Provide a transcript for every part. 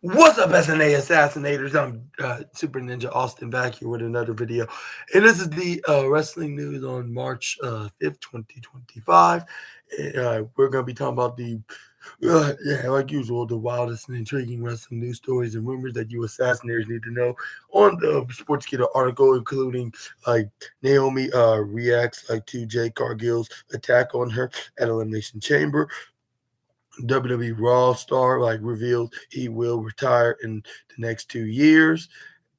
What's up, SNA Assassinators? I'm Super Ninja Austin back here with another video. And this is the wrestling news on March 5th, 2025. We're going to be talking about like usual, the wildest and intriguing wrestling news stories and rumors that you assassinators need to know on the Sportskeeda article, including like Naomi reacts like to Jay Cargill's attack on her at Elimination Chamber. WWE Raw star reveals he will retire in the next 2 years,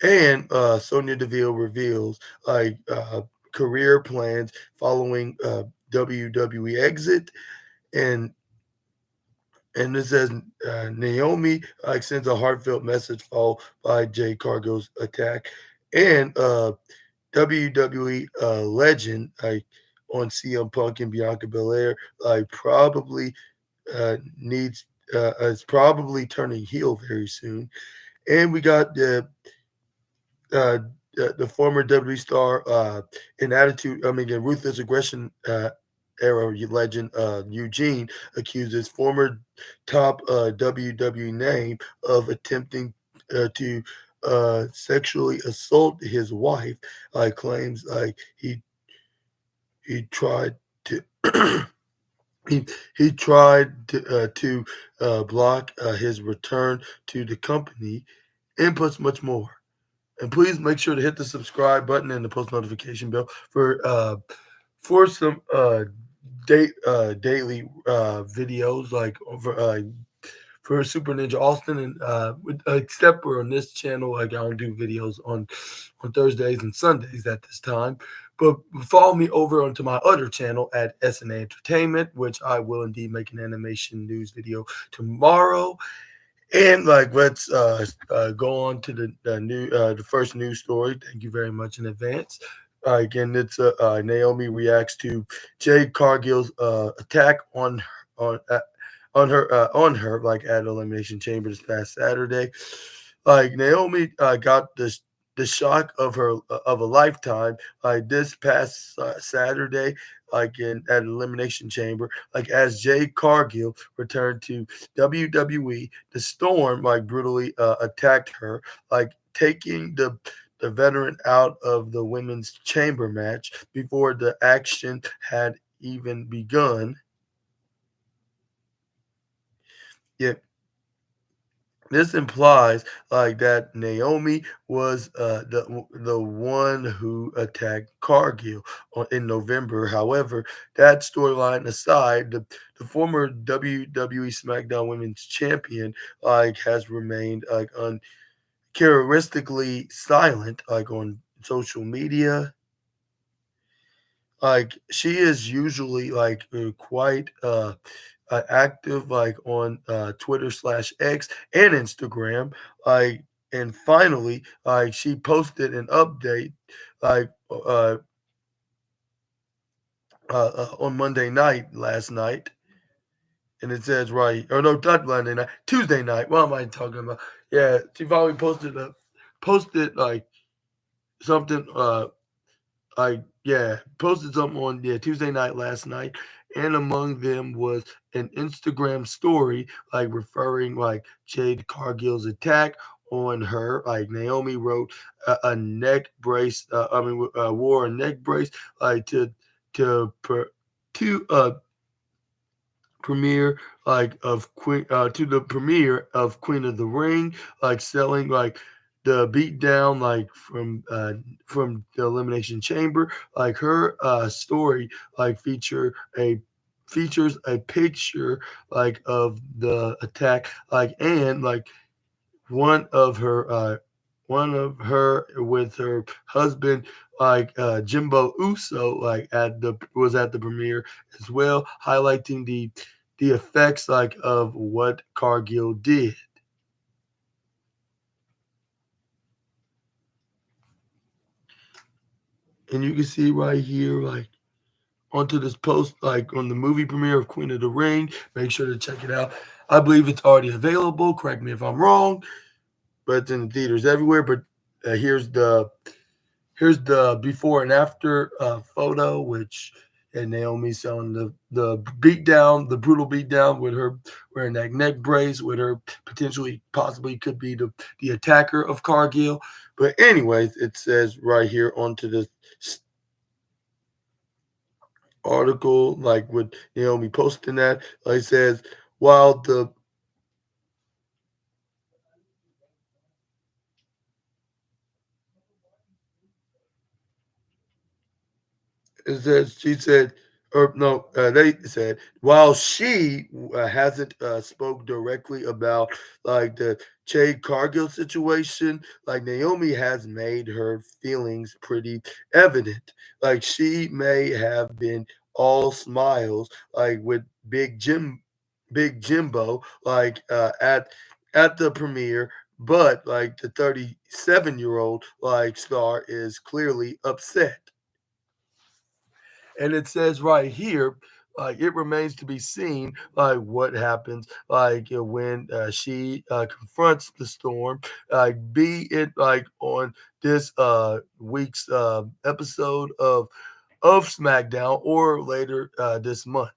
and Sonya Deville reveals career plans following WWE exit, and it says Naomi sends a heartfelt message followed by Jay Cargill's attack, and WWE legend on CM Punk and Bianca Belair probably needs is probably turning heel very soon. And we got uh, the former WWE star the ruthless aggression era legend Eugene accuses former top WWE name of attempting to sexually assault his wife. Claims he tried to. He, he tried to block his return to the company and plus much more. And please make sure to hit the subscribe button and the post notification bell for some daily videos for Super Ninja Austin, and except for on this channel, I don't do videos on Thursdays and Sundays at this time. But follow me over onto my other channel at SNA Entertainment, which I will indeed make an animation news video tomorrow. And let's go on to the first news story. Thank you very much in advance. Again, it's Naomi reacts to Jade Cargill's attack on on her at Elimination Chamber this past Saturday. Naomi got the shock of a lifetime this past Saturday at Elimination Chamber, as Jade Cargill returned to WWE. The Storm brutally attacked her, taking the veteran out of the women's chamber match before the action had even begun. Yet this implies that Naomi was the one who attacked Cargill in November. However, that storyline aside, the former WWE SmackDown Women's Champion has remained uncharacteristically silent on social media. She is usually quite active on Twitter/X and Instagram. And finally, she posted an update like on Monday night last night, and it says or no, not Monday night, Tuesday night. What am I talking about? Yeah, she probably posted something posted something on Tuesday night last night, and among them was an Instagram story referring Jade Cargill's attack on her. Naomi wrote a neck brace. Wore a neck brace to per, to premiere of Queen to the premiere of Queen of the Ring, selling the beat down from the Elimination Chamber. Her story features a picture of the attack and one of her with her husband Jimbo Uso at the premiere as well, highlighting the effects of what Cargill did. And you can see right here, onto this post, on the movie premiere of Queen of the Ring. Make sure to check it out. I believe it's already available. Correct me if I'm wrong, but it's in the theaters everywhere. But here's the before and after photo, which and Naomi selling the beatdown, the brutal beatdown with her wearing that neck brace, with her potentially, possibly could be the attacker of Cargill. But anyways, it says right here onto this article, like with Naomi posting that, like it says, while the it says she said, or no, they said while she hasn't spoke directly about like the Che Cargill situation, like Naomi has made her feelings pretty evident. Like she may have been all smiles, like with Big Jimbo, like at the premiere. But like the 37-year-old like star is clearly upset. And it says right here, like it remains to be seen, like what happens, like when she confronts the storm, like be it like on this week's episode of SmackDown or later this month.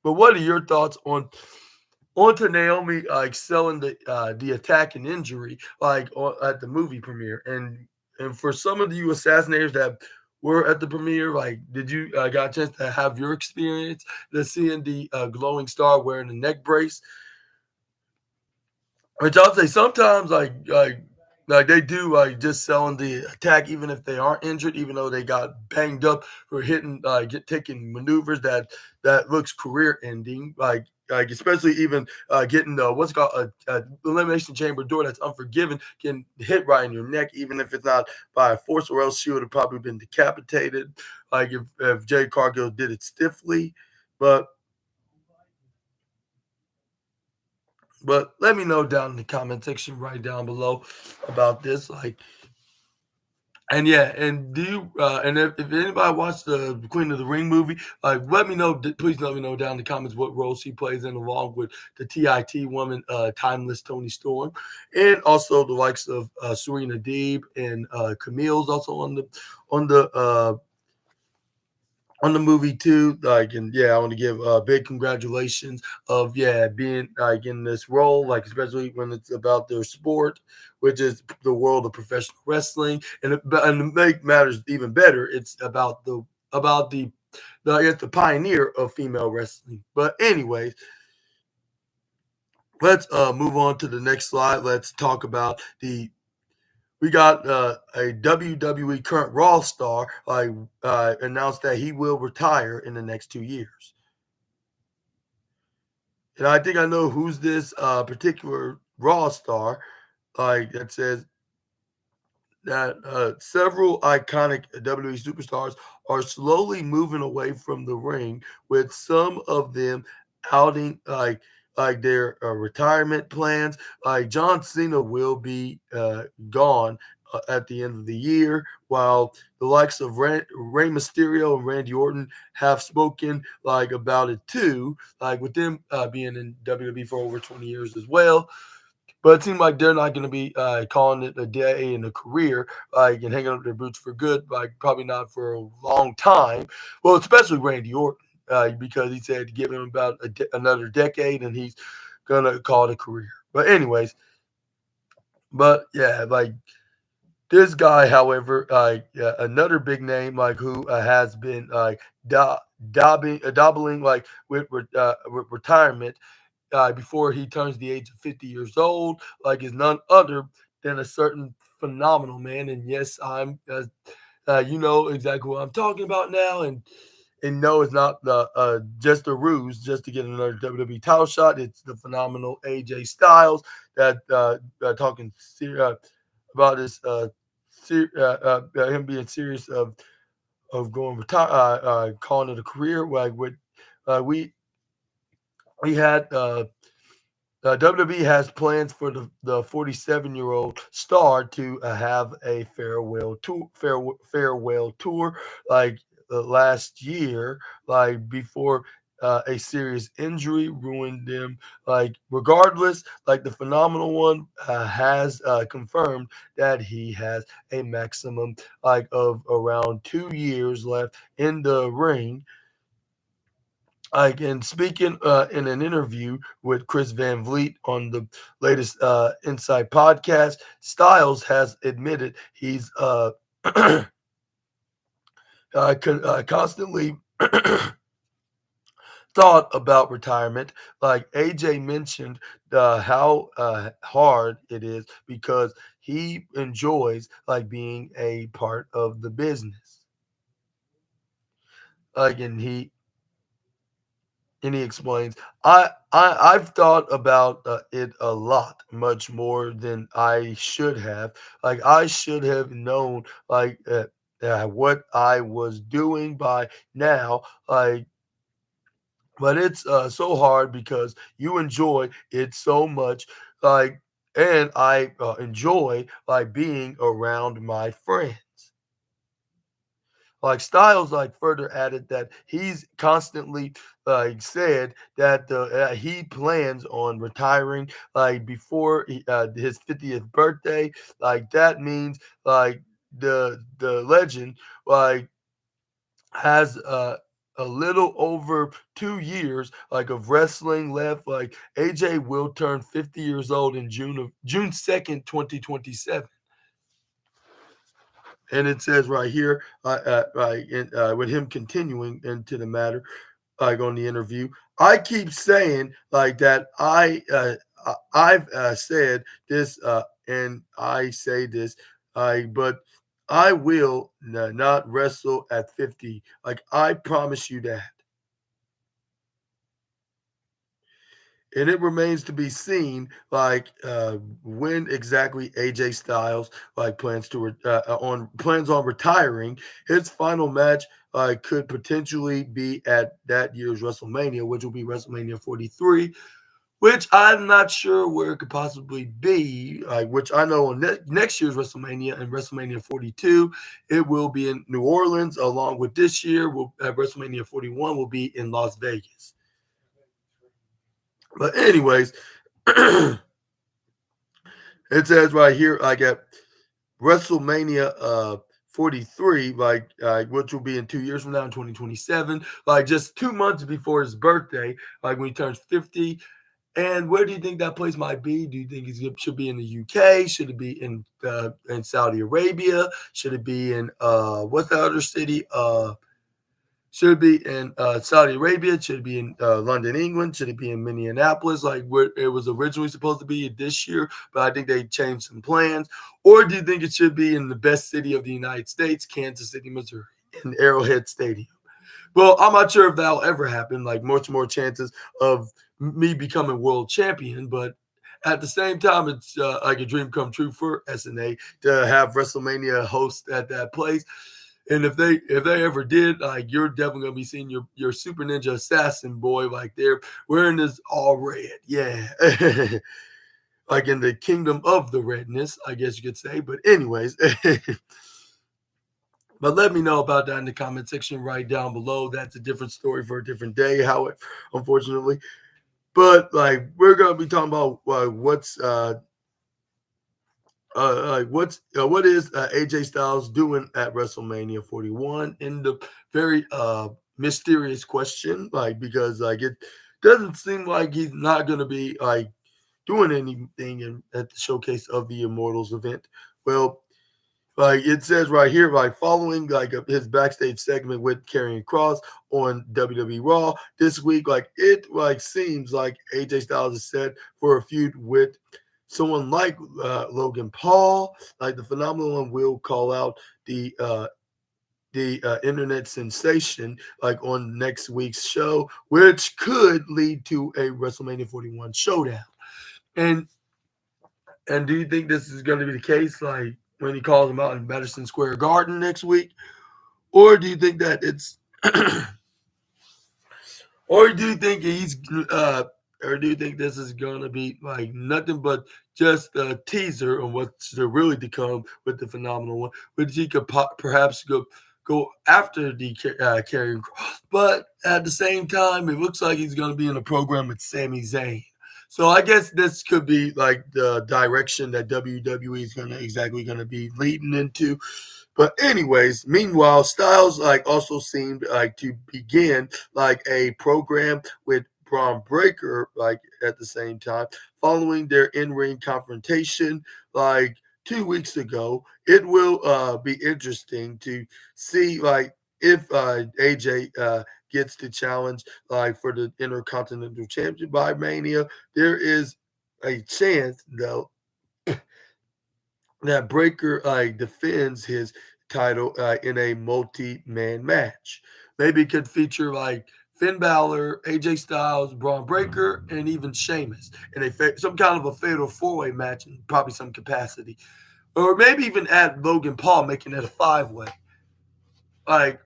But what are your thoughts onto Naomi like selling the attack and injury like at the movie premiere, and for some of you assassinators that were at the premiere, like did you got a chance to have your experience the seeing the glowing star wearing a neck brace? Which I'll say sometimes like they do like just selling the attack even if they aren't injured, even though they got banged up for hitting taking maneuvers that looks career ending, like especially even getting what's called a elimination chamber door that's unforgiven, getting hit right in your neck, even if it's not by a force, or else she would have probably been decapitated. Like if Jay Cargill did it stiffly, but let me know down in the comment section right down below about this. Like, and yeah, and do you and if anybody watched the Queen of the Ring movie, like let me know. Please let me know down in the comments what role she plays in, along with the TIT woman, Timeless Tony Storm, and also the likes of Serena Deeb and Camille's also on the on the movie too. Like, and yeah, I want to give big congratulations of being like in this role, like especially when it's about their sport, which is the world of professional wrestling, and to make matters even better, it's about the I guess the pioneer of female wrestling. But anyways, let's move on to the next slide. Let's talk about the we got a WWE current Raw star announced that he will retire in the next 2 years. And I think I know who's this particular Raw star. Like that says that several iconic WWE superstars are slowly moving away from the ring, with some of them outing their retirement plans. Like John Cena will be gone at the end of the year, while the likes of Rey Mysterio and Randy Orton have spoken like about it too, like with them being in WWE for over 20 years as well. But it seems like they're not going to be calling it a day in a career, like and hanging up their boots for good. Like probably not for a long time. Well, especially Randy Orton, because he said give him about another decade, and he's gonna call it a career. But anyways, but yeah, like this guy, however, another big name, like who has been like dabbling like with retirement before he turns the age of 50 years old, like is none other than a certain phenomenal man. And yes, I'm, you know exactly what I'm talking about now. And no, it's not the just a ruse just to get another WWE title shot. It's the phenomenal AJ Styles that talking about his him being serious of going retire, calling it a career. Like with we had WWE has plans for the 47-year-old star to have a farewell tour like last year, like before. a serious injury ruined him. Like regardless, like the phenomenal one has confirmed that he has a maximum like of around 2 years left in the ring. Like and speaking in an interview with Chris Van Vliet on the latest Inside podcast, Styles has admitted he's constantly thought about retirement. Like AJ mentioned, how hard it is because he enjoys like being a part of the business. Like, and he explains, I've thought about it a lot, much more than I should have. Like I should have known like what I was doing by now. Like but it's so hard because you enjoy it so much, like, and I enjoy like being around my friends. Like Styles, like further added that he's constantly like said that he plans on retiring like before his 50th birthday. Like that means like the legend like has a little over 2 years like of wrestling left. Like AJ will turn 50 years old in June 2nd, 2027. And it says right here, with him continuing into the matter, like on the interview, I keep saying like that. I've said this, and I say this, but I will not wrestle at 50. Like I promise you that. And it remains to be seen, like when exactly AJ Styles like plans on retiring. His final match could potentially be at that year's WrestleMania, which will be WrestleMania 43. Which I'm not sure where it could possibly be. Like, which I know on next year's WrestleMania and WrestleMania 42, it will be in New Orleans, along with this year. WrestleMania 41 will be in Las Vegas. But anyways, it says right here, like at WrestleMania 43, like which will be in 2 years from now in 2027, like just 2 months before his birthday, like when he turns 50. And where do you think that place might be? Do you think it should be in the UK? Should it be in Saudi Arabia? Should it be in what's the other city? Should it be in Saudi Arabia? Should it be in London, England? Should it be in Minneapolis, like where it was originally supposed to be this year? But I think they changed some plans. Or do you think it should be in the best city of the United States, Kansas City, Missouri, in Arrowhead Stadium? Well, I'm not sure if that'll ever happen. Like much more chances of me becoming world champion, but at the same time, it's like a dream come true for SNA to have WrestleMania host at that place. And if they ever did, like you're definitely gonna be seeing your Super Ninja Assassin boy like they're wearing this all red, yeah, like in the kingdom of the redness, I guess you could say. But anyways, but let me know about that in the comment section right down below. That's a different story for a different day. How it, unfortunately, but like we're gonna be talking about what is AJ Styles doing at WrestleMania 41? In the very mysterious question, like because like it doesn't seem like he's not gonna be like doing anything at the Showcase of the Immortals event. Well, like it says right here, like following like his backstage segment with Karrion Kross on WWE Raw this week, like it like seems like AJ Styles is set for a feud with someone like Logan Paul. Like the phenomenal one will call out the internet sensation like on next week's show, which could lead to a WrestleMania 41 showdown. And and do you think this is going to be the case, like when he calls him out in Madison Square Garden next week, or do you think that it's, or do you think he's, or do you think this is going to be like nothing but just a teaser on what's to really to come with the phenomenal one, which he could perhaps go go after the Karrion Kross. But at the same time, it looks like he's going to be in a program with Sami Zayn. So I guess this could be like the direction that WWE is going to be leading into. But anyways, meanwhile, Styles like also seemed like to begin like a program with Braun Breaker like at the same time, following their in-ring confrontation like 2 weeks ago. It will be interesting to see like if AJ gets the challenge like for the Intercontinental Championship by Mania. There is a chance though that Breaker defends his title in a multi-man match. Maybe it could feature like Finn Balor, AJ Styles, Braun Breaker, and even Sheamus in some kind of a fatal four-way match in probably some capacity, or maybe even add Logan Paul, making it a five-way, like.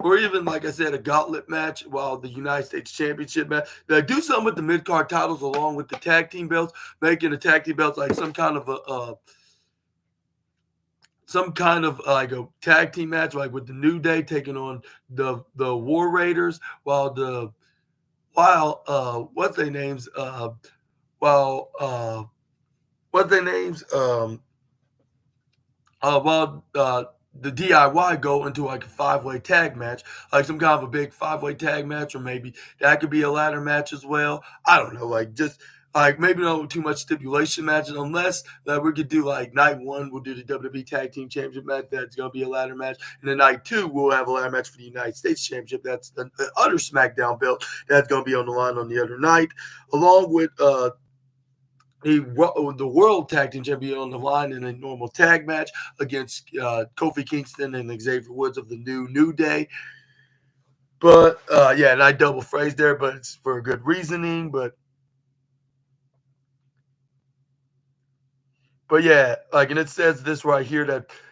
Or even, like I said, a gauntlet match while the United States Championship match. Do something with the mid card titles along with the tag team belts, making the tag team belts like some kind of like a tag team match, like with the New Day taking on the War Raiders, what's their names while what's their names while the DIY go into like a five-way tag match, like some kind of a big five-way tag match, or maybe that could be a ladder match as well. I don't know, like just like maybe not too much stipulation matches, unless that we could do like night one, we'll do the WWE Tag Team Championship match. That's gonna be a ladder match, and then night two, we'll have a ladder match for the United States Championship. That's the other SmackDown belt that's gonna be on the line on the other night, along with the World Tag Team Champion on the line in a normal tag match against Kofi Kingston and Xavier Woods of the New Day. But yeah, and I double phrased there, but it's for a good reasoning. But yeah, like, and it says this right here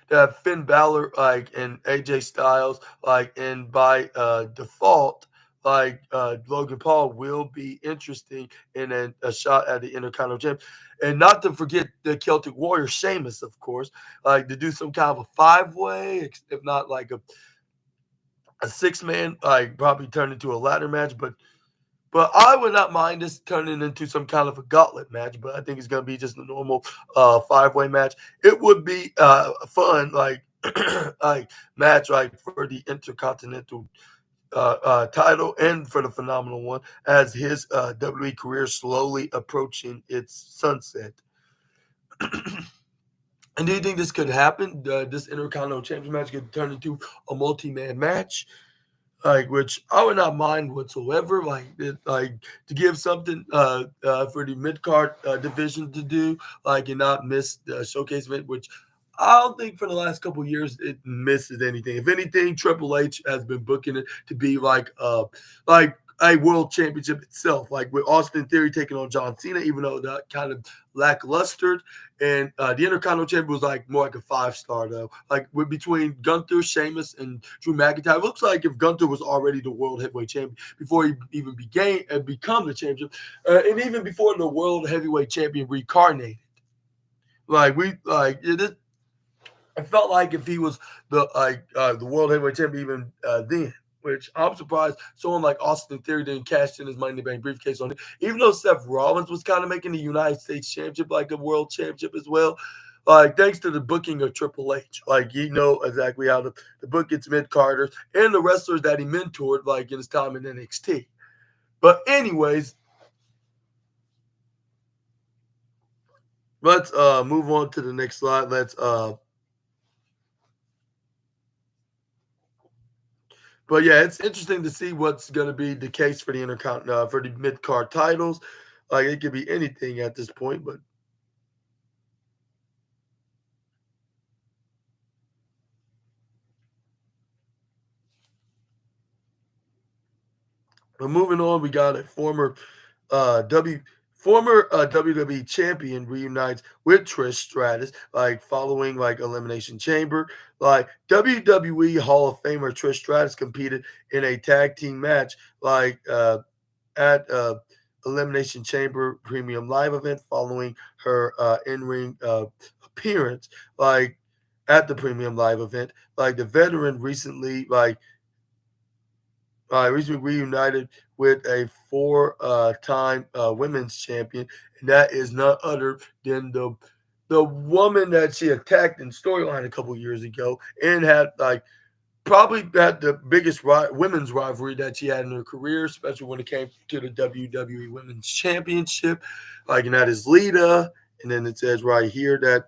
that Finn Balor like and AJ Styles like and by default like Logan Paul will be interesting in a shot at the Intercontinental Champ. And not to forget the Celtic Warrior Sheamus, of course, like to do some kind of a five-way, if not like a six-man, like probably turn into a ladder match. But I would not mind this turning into some kind of a gauntlet match, but I think it's going to be just a normal five-way match. It would be fun, like like match, like for the Intercontinental title and for the Phenomenal One, as his WWE career slowly approaching its sunset. And do you think this could happen? This Intercontinental Championship match could turn into a multi-man match? Like, which I would not mind whatsoever. Like to give something for the mid card division to do, like, and not miss the showcase event, which I don't think for the last couple of years it misses anything. If anything, Triple H has been booking it to be like a world championship itself, like with Austin Theory taking on John Cena, even though that kind of lackluster. And the Intercontinental Champion was like more like a five-star though. Like with between Gunther, Sheamus, and Drew McIntyre, it looks like if Gunther was already the World Heavyweight Champion before he even become the champion, and even before the World Heavyweight Champion reincarnated. It felt like if he was the World Heavyweight Champion even then. Which I'm surprised someone like Austin Theory didn't cash in his Money in the Bank briefcase on it. Even though Seth Rollins was kind of making the United States Championship like a world championship as well. Like, thanks to the booking of Triple H. Like, you know exactly how to book its mid-carders and the wrestlers that he mentored, like, in his time in NXT. But anyways, let's move on to the next slide. But yeah, it's interesting to see what's going to be the case for the for the mid card titles. Like, it could be anything at this point, but moving on, we got a uh, W WWE champion reunites with Trish Stratus, like following like Elimination Chamber. Like, WWE Hall of Famer Trish Stratus competed in a tag team match, like at Elimination Chamber Premium Live event following her in ring appearance. Like, at the premium live event. Like the veteran recently reunited with a four-time women's champion, and that is none other than the woman that she attacked in storyline a couple years ago, and had probably had the biggest women's rivalry that she had in her career, especially when it came to the WWE Women's Championship. And that is Lita. And then it says right here that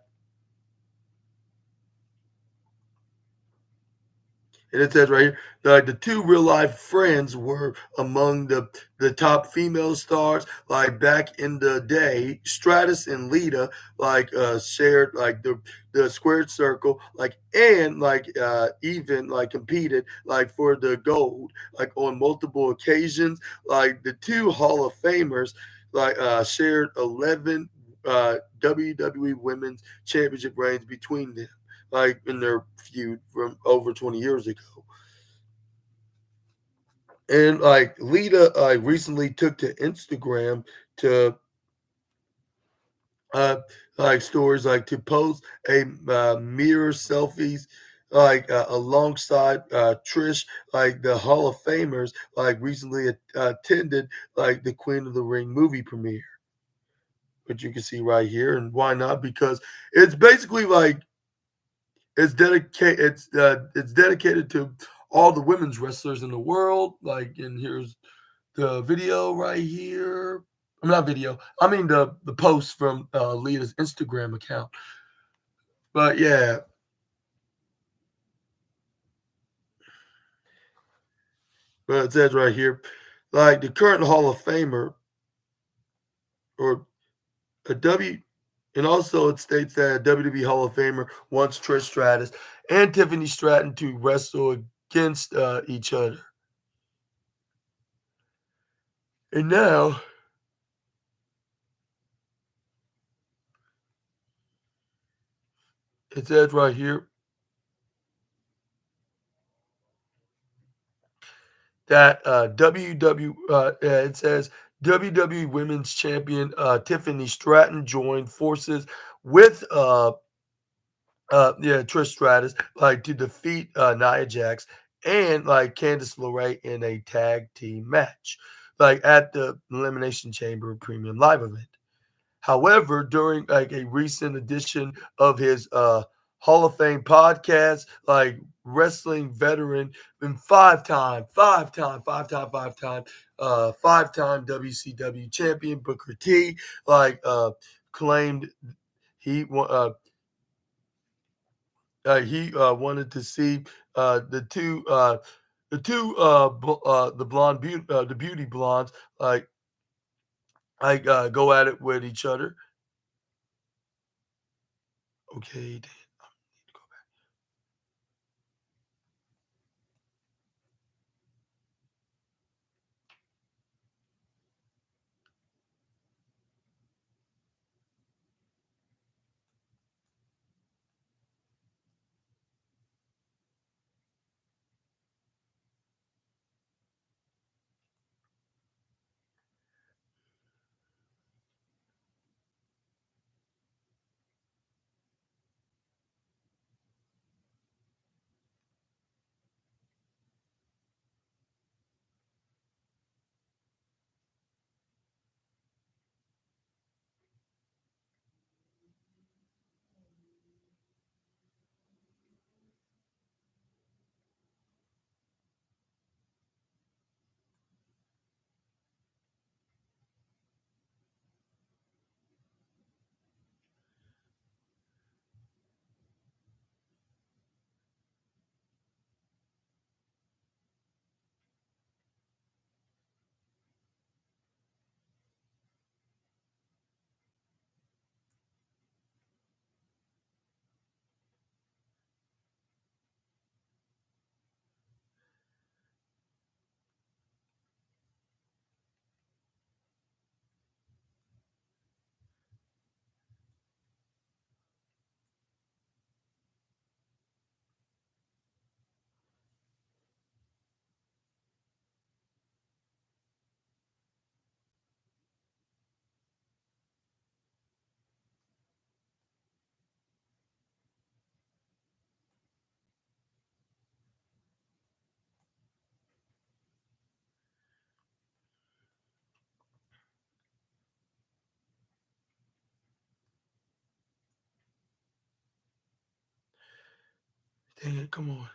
And it says right here, the two real life friends were among the top female stars. Like back in the day, Stratus and Lita shared the squared circle, and even competed for the gold on multiple occasions. The two Hall of Famers shared 11 WWE Women's Championship reigns between them, in their feud from over 20 years ago. And Lita recently took to Instagram to uh stories to post a mirror selfies alongside Trish, the Hall of Famers recently attended the Queen of the Ring movie premiere, which you can see right here. And why not? Because it's basically it's dedicated to all the women's wrestlers in the world. And here's the video right here. I'm not video. I mean the post from Lita's Instagram account. But yeah, but it says right here, the current Hall of Famer or a W, and also it states that a WWE Hall of Famer wants Trish Stratus and Tiffany Stratton to wrestle against each other. And now it says right here that it says WWE Women's Champion Tiffany Stratton joined forces with Trish Stratus to defeat Nia Jax and Candice LeRae in a tag team match at the Elimination Chamber Premium Live event. However, during a recent edition of his Hall of Fame podcast, wrestling veteran and five-time WCW champion Booker T, claimed he wanted to see the the beauty blondes go at it with each other. Okay. Dang it, come on.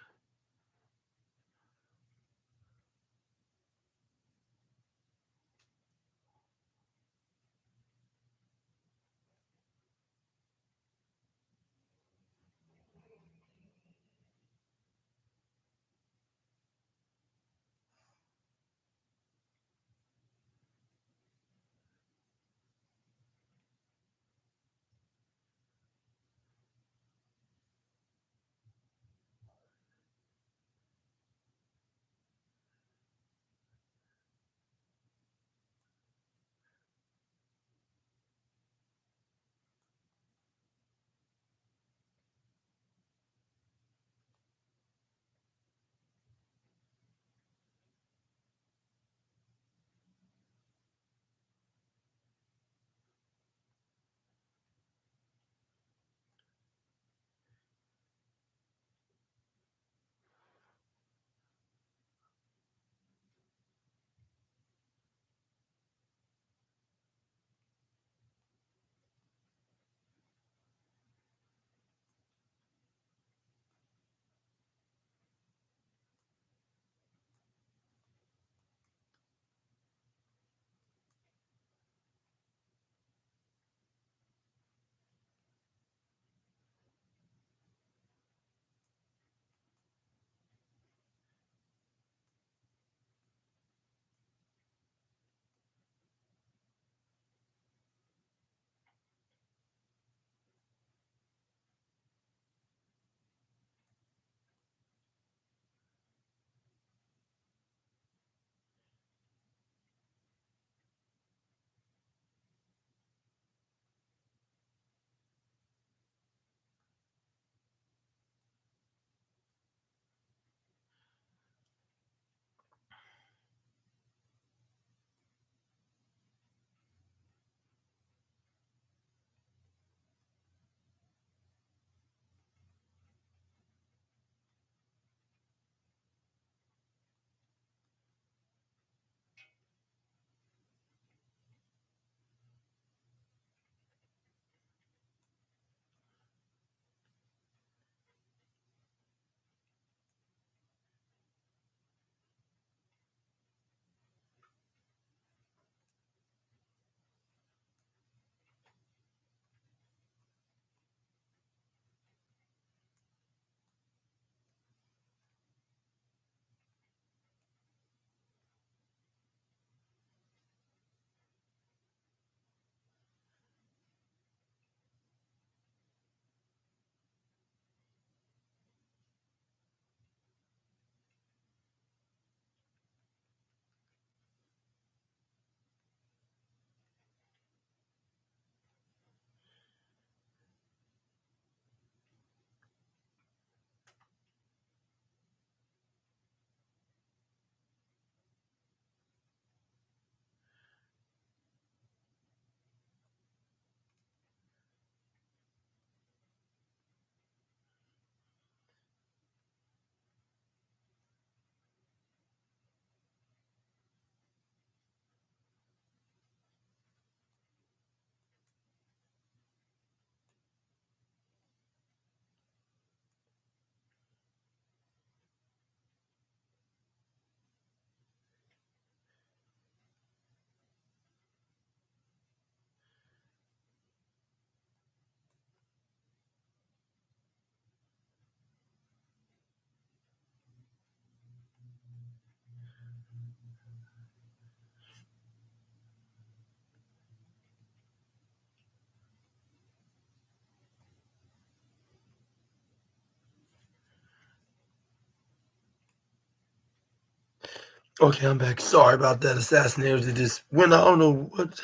Okay, I'm back. Sorry about that. Assassinators. It just went. I don't know what.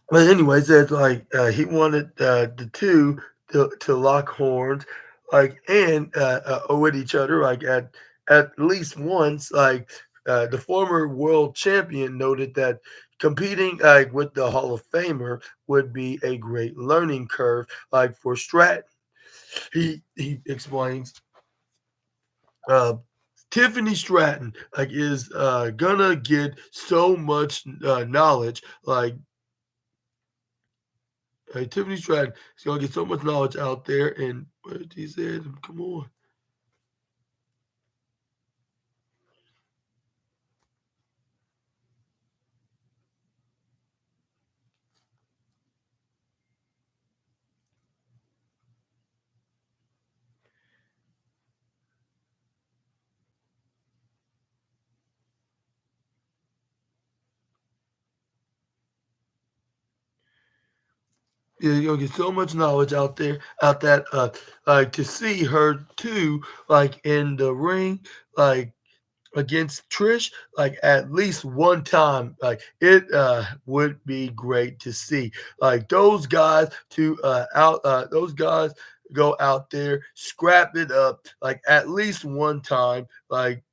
But anyways, it's like he wanted the two to lock horns, like and with each other, like at least once. Like the former world champion noted that competing like with the Hall of Famer would be a great learning curve. Like for Stratton, he explains. Uh, Tiffany Stratton like is gonna get so much knowledge like Tiffany Stratton is gonna get so much knowledge out there, and what he said, come on. Yeah, you're gonna get so much knowledge out there, out that to see her too, like in the ring, like against Trish, like at least one time, like it would be great to see. Like those guys to out those guys go out there, scrap it up, like at least one time, like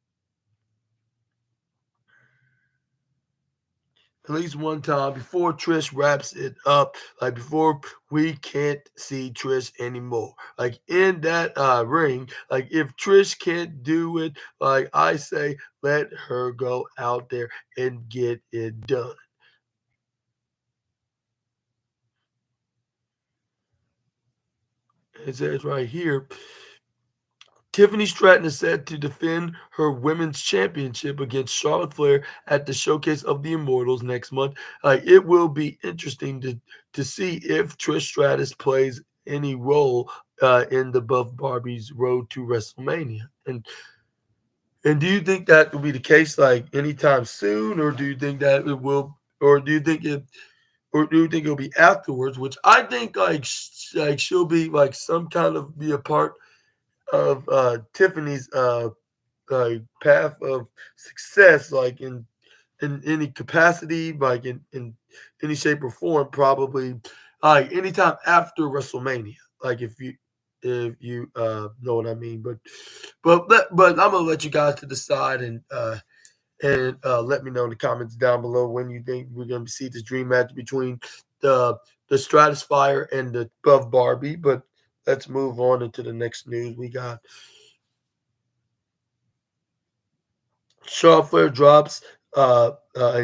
at least one time before Trish wraps it up, like before we can't see Trish anymore. Like in that ring, like if Trish can't do it, like I say, let her go out there and get it done. It says right here, Tiffany Stratton is set to defend her women's championship against Charlotte Flair at the Showcase of the Immortals next month. It will be interesting to see if Trish Stratus plays any role in the Buff Barbie's road to WrestleMania. And do you think that will be the case like anytime soon, or do you think that it will, or do you think it, or do you think it'll be afterwards? Which I think like she'll be like some kind of be a part of Tiffany's path of success, like in any capacity, like in any shape or form, probably like anytime after WrestleMania. Like if you know what I mean, but I'm gonna let you guys to decide and let me know in the comments down below when you think we're gonna see this dream match between the Stratusfire and the Buff Barbie. But let's move on into the next news. We got Charlotte Flair drops a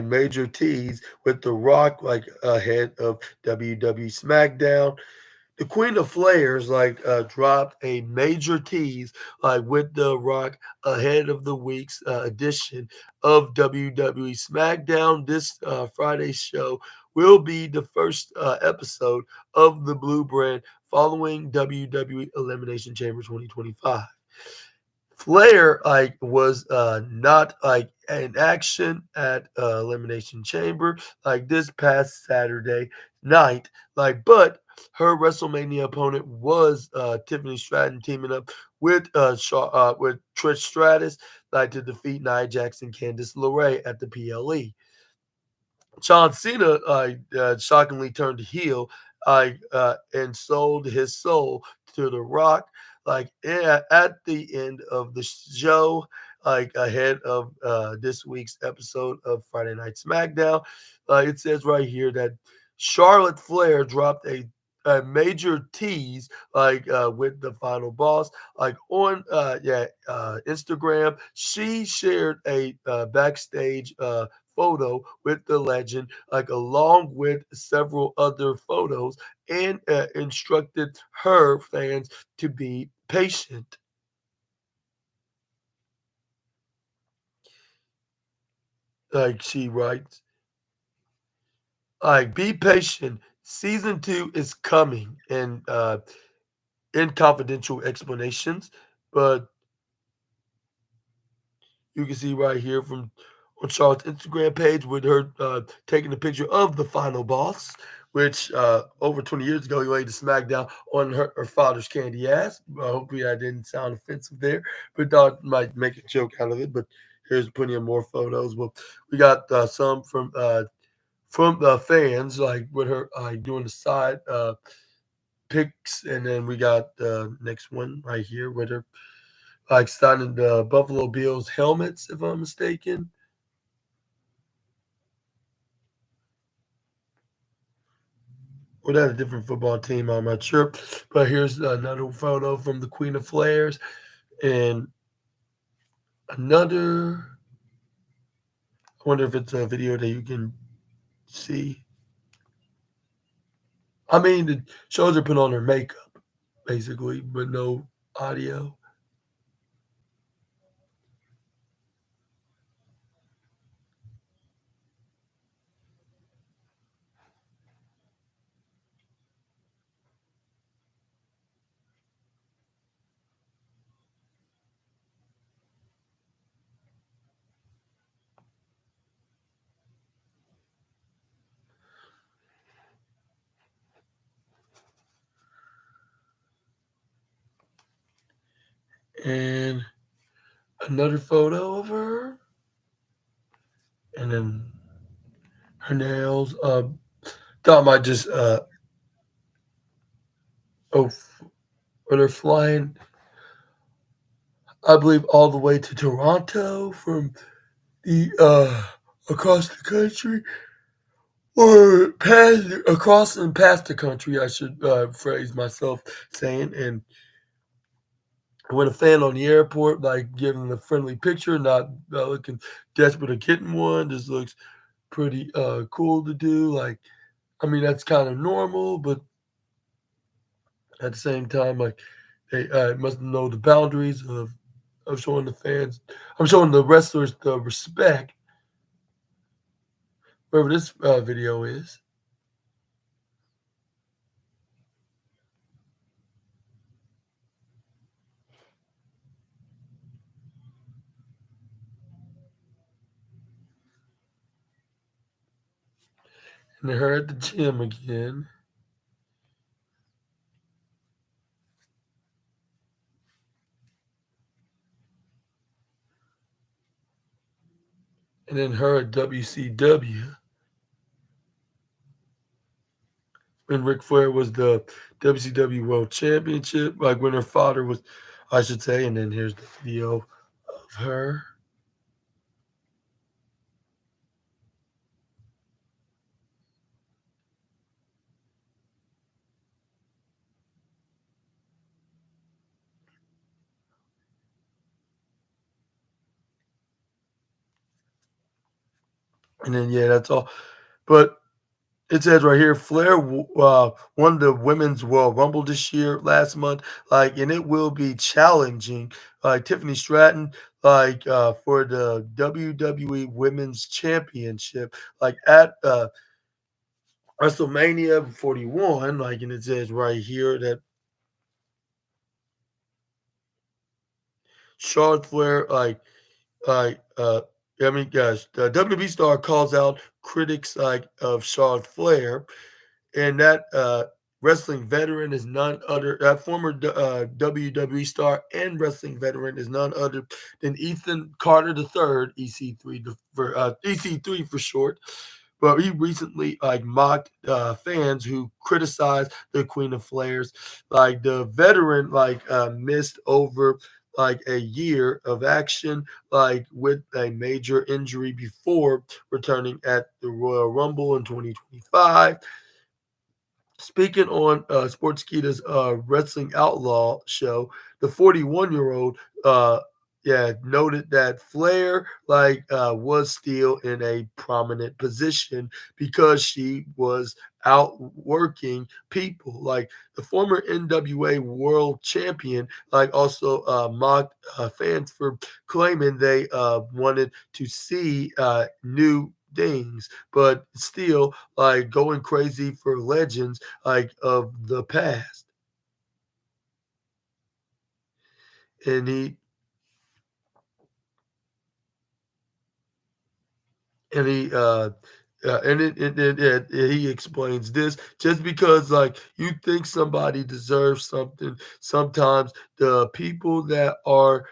major tease with The Rock, like ahead of WWE SmackDown. The Queen of Flares dropped a major tease with The Rock ahead of the week's edition of WWE SmackDown. This Friday's show will be the first episode of the Blue Brand following WWE Elimination Chamber 2025. Flair was not in action at Elimination Chamber this past Saturday night. But her WrestleMania opponent was Tiffany Stratton teaming up with Trish Stratus to defeat Nia Jackson, Candice LeRae at the PLE. John Cena shockingly turned heel and sold his soul to The Rock at the end of the show, ahead of this week's episode of Friday Night SmackDown. It says right here that Charlotte Flair dropped a major tease with the final boss on Instagram. She shared a backstage photo with the legend, along with several other photos, and instructed her fans to be patient. She writes, be patient. Season 2 is coming, and in confidential explanations, but you can see right here from on Charlotte's Instagram page with her taking a picture of the final boss, which over 20 years ago he laid to SmackDown on her father's candy ass. Hopefully I didn't sound offensive there, but thought might make a joke out of it. But here's plenty of more photos. Well, we got some from the fans, with her doing the side pics, and then we got the next one right here with her signing the Buffalo Bills helmets, if I'm mistaken. Or that's a different football team, I'm not sure. But here's another photo from the Queen of Flares and another. I wonder if it's a video that you can see. I mean, the shows are put on their makeup, basically, but no audio. And another photo of her, and then her nails. Thought I might just oh, when they're flying, I believe all the way to Toronto from the across the country, or past across and past the country. I should phrase myself saying, and with a fan on the airport, like giving a friendly picture, not looking desperate or getting one. Just looks pretty cool to do. Like, I mean, that's kind of normal, but at the same time, like they must know the boundaries of showing the fans. I'm showing the wrestlers the respect, wherever this video is. And her at the gym again. And then her at WCW when Ric Flair was the WCW World Championship, like when her father was, I should say. And then here's the video of her. And then, yeah, that's all. But it says right here, Flair won the women's World Rumble this year, last month, like, and it will be challenging, like Tiffany Stratton, like for the WWE Women's Championship, like at WrestleMania 41, like, and it says right here that Charlotte Flair, like, I mean, guys, the WWE star calls out critics like of Charlotte Flair, and that wrestling veteran is none other. That former WWE star and wrestling veteran is none other than Ethan Carter III, EC3 for EC3 for short. But he recently like mocked fans who criticized the Queen of Flares. Like the veteran, like missed over like a year of action, like with a major injury before returning at the Royal Rumble in 2025. Speaking on Sportskeeda's Wrestling Outlaw show, the 41-year-old yeah, noted that Flair was still in a prominent position because she was outworking people. Like the former NWA World Champion, like also mocked fans for claiming they wanted to see new things, but still like going crazy for legends like of the past. And he explains this just because like you think somebody deserves something, sometimes the people that are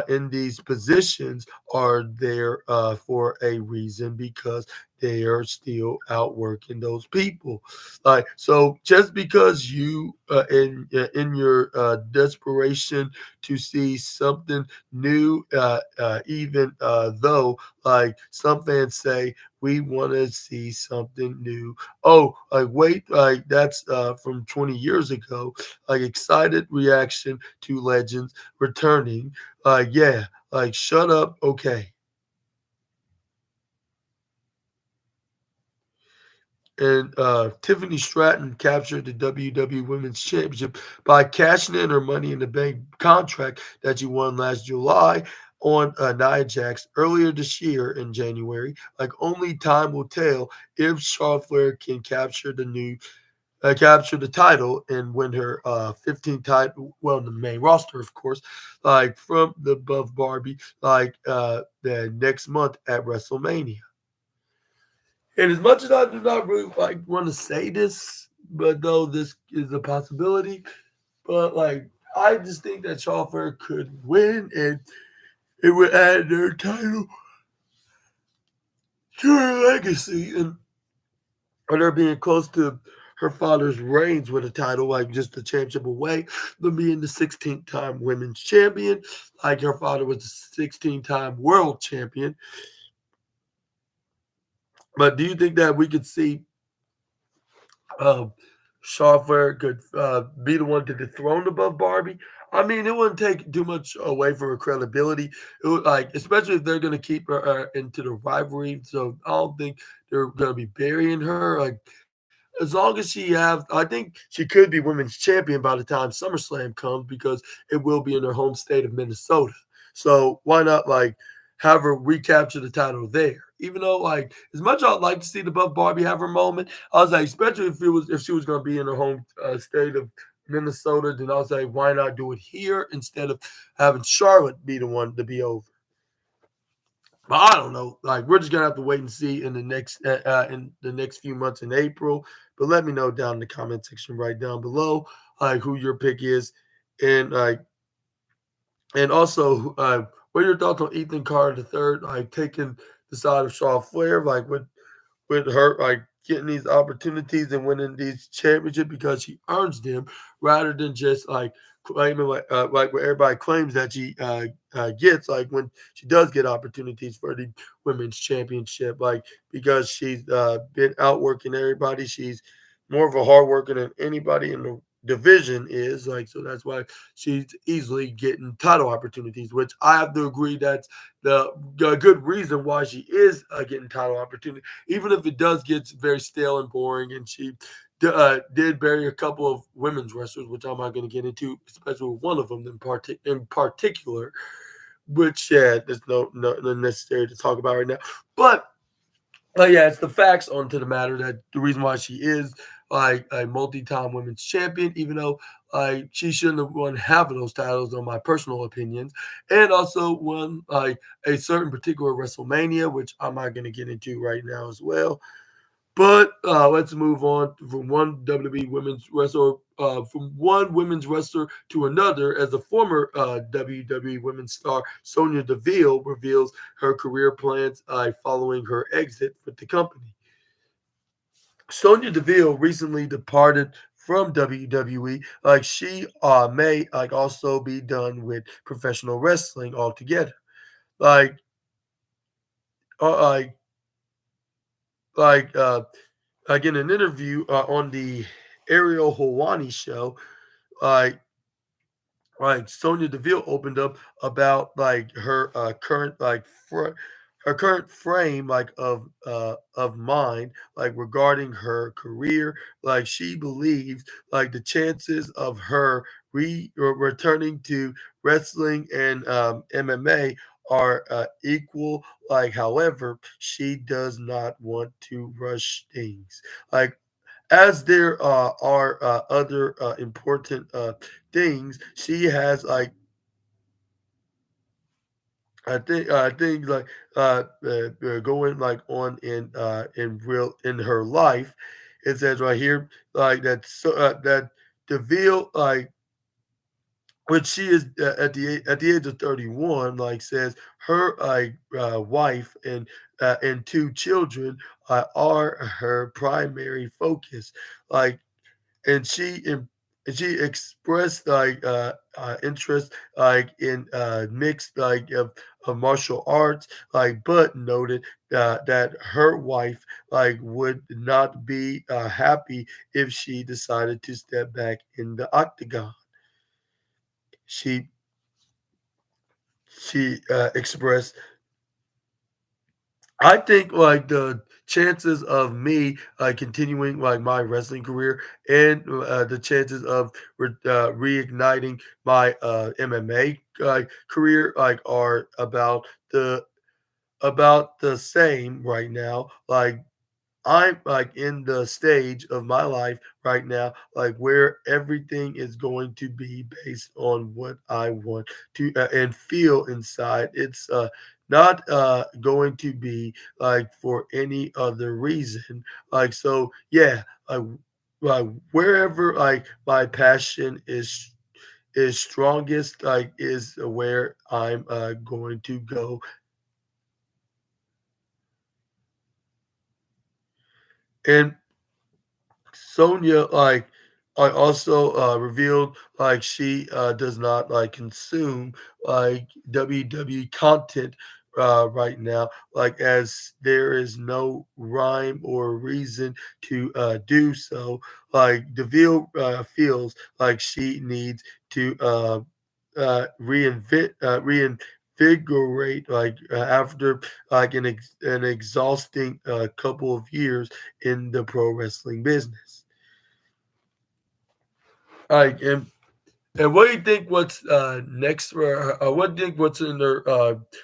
in these positions are there for a reason because they are still outworking those people. Like so just because you in your desperation to see something new, even though like some fans say we want to see something new. Oh, like wait, like that's from 20 years ago. Like excited reaction to legends returning. Yeah, like shut up. Okay. and Tiffany Stratton captured the WWE Women's Championship by cashing in her Money in the Bank contract that she won last July on Nia Jax earlier this year in January. Like only time will tell if Charlotte Flair can capture the title and win her 15th title, well, in the main roster, of course, like from the Buff Barbie, like the next month at WrestleMania. And as much as I do not really like want to say this, but though this is a possibility, but like I just think that Charlotte Flair could win and it would add their title to her legacy and her being close to her father's reigns with a title, like just the championship away, them being the 16th time women's champion, like her father was the 16-time world champion. But do you think that we could see um, Charlotte could be the one to dethrone above Barbie? I mean, it wouldn't take too much away from her credibility. It would, like, especially if they're going to keep her into the rivalry. So I don't think they're going to be burying her. Like, as long as she have, I think she could be women's champion by the time SummerSlam comes because it will be in her home state of Minnesota. So why not like have her recapture the title there? Even though like as much as I'd like to see the Buff Barbie have her moment, I was like, especially if she was going to be in her home state of Minnesota, then I was like, why not do it here instead of having Charlotte be the one to be over? But I don't know. Like we're just gonna have to wait and see in the next few months in April. But let me know down in the comment section right down below, like who your pick is, and and also what are your thoughts on Ethan Carter the third, like taking the side of Charlotte Flair, like with her like getting these opportunities and winning these championships because she earns them rather than just like claiming like what everybody claims that she gets like when she does get opportunities for the women's championship like because she's been outworking everybody. She's more of a hard worker than anybody in the division is like so that's why she's easily getting title opportunities, which I have to agree that's the good reason why she is getting title opportunities, even if it does get very stale and boring. And she did bury a couple of women's wrestlers, which I'm not going to get into, especially with one of them in particular, which there's no necessary to talk about right now. But yeah, it's the facts onto the matter that the reason why she is like a multi-time women's champion, even though like she shouldn't have won half of those titles, on my personal opinions, and also won like a certain particular WrestleMania, which I'm not going to get into right now as well. But let's move on from one WWE women's wrestler, from one women's wrestler to another. As a former WWE women's star, Sonya Deville reveals her career plans following her exit with the company. Sonya Deville recently departed from WWE. Like she may like also be done with professional wrestling altogether. Like uh, like like like in an interview on the Ariel Helwani show, like Sonya Deville opened up about like her current her current frame like of mind like regarding her career. Like she believes like the chances of her returning to wrestling and MMA are equal. Like however, she does not want to rush things. Like as there are other important things, she has like I think like going like on in real in her life. It says right here like that Deville like which she is at the age of 31 like says her wife and two children are her primary focus like and she expressed like interest like in mixed like of martial arts like but noted that her wife like would not be happy if she decided to step back in the octagon. She expressed, I think like the chances of me continuing like my wrestling career and the chances of reigniting my MMA career like are about the same right now. Like I'm like in the stage of my life right now, like where everything is going to be based on what I want to and feel inside. It's not going to be like for any other reason. Like so, yeah. Like wherever like my passion is strongest, like is where I'm going to go. And Sonya, I also revealed like she does not like consume like WWE content right now, like as there is no rhyme or reason to do so. Like Deville feels like she needs to reinvigorate like after like an exhausting couple of years in the pro wrestling business. Like and what do you think what's next for her? What do you think what's in their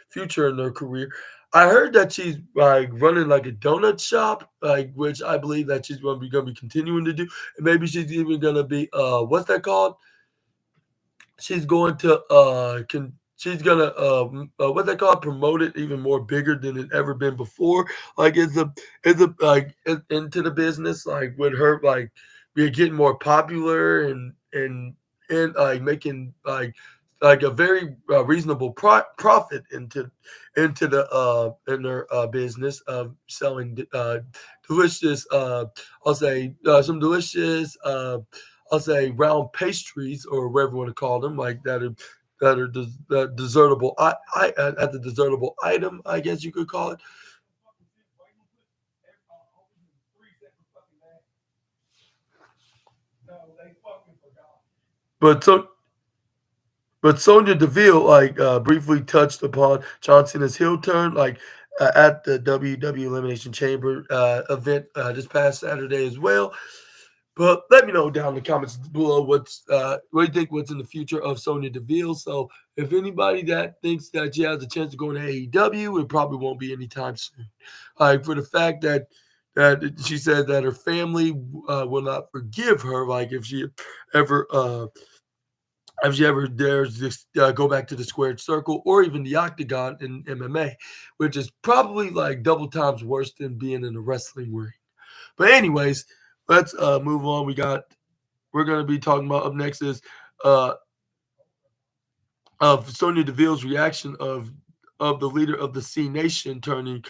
future in their career? I heard that she's like running like a donut shop, like which I believe that she's going to be continuing to do, and maybe she's even going to be what's that called? She's going to she's gonna what they call it, promote it even more bigger than it ever been before. Like it's a like into the business like with her like we're getting more popular and like making like a very reasonable profit into the in their business of selling delicious I'll say some delicious I'll say round pastries or whatever you want to call them, like that are desertable. I at the desertable item, I guess you could call it. But so But Sonya Deville like briefly touched upon John Cena's heel turn, like at the WWE Elimination Chamber event this past Saturday as well. But let me know down in the comments below what you think what's in the future of Sonya Deville. So if anybody that thinks that she has a chance to go into AEW, it probably won't be anytime soon. Like for the fact that she said that her family will not forgive her, like ever if she ever dares to go back to the squared circle or even the octagon in MMA, which is probably like double times worse than being in a wrestling ring. But anyways, let's move on. We're gonna be talking about up next is uh of Sonya Deville's reaction of the leader of the C Nation turning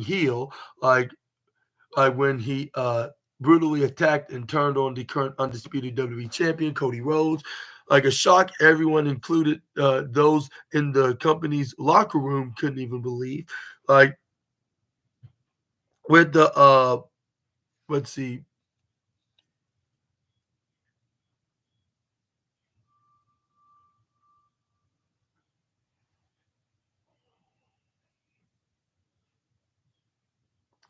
heel, like when he brutally attacked and turned on the current undisputed WWE champion Cody Rhodes. Like a shock, everyone, included those in the company's locker room, couldn't even believe. Like with the let's see,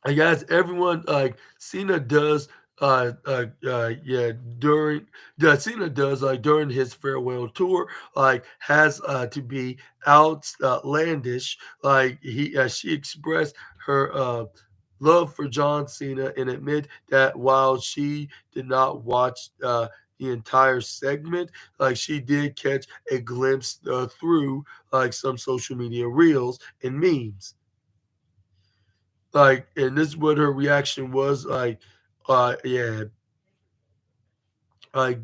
I guess everyone like Cena does yeah during Cena does like during his farewell tour like has to be outlandish like she expressed her love for John Cena and admit that while she did not watch the entire segment like she did catch a glimpse through like some social media reels and memes like, and this is what her reaction was like. Yeah, like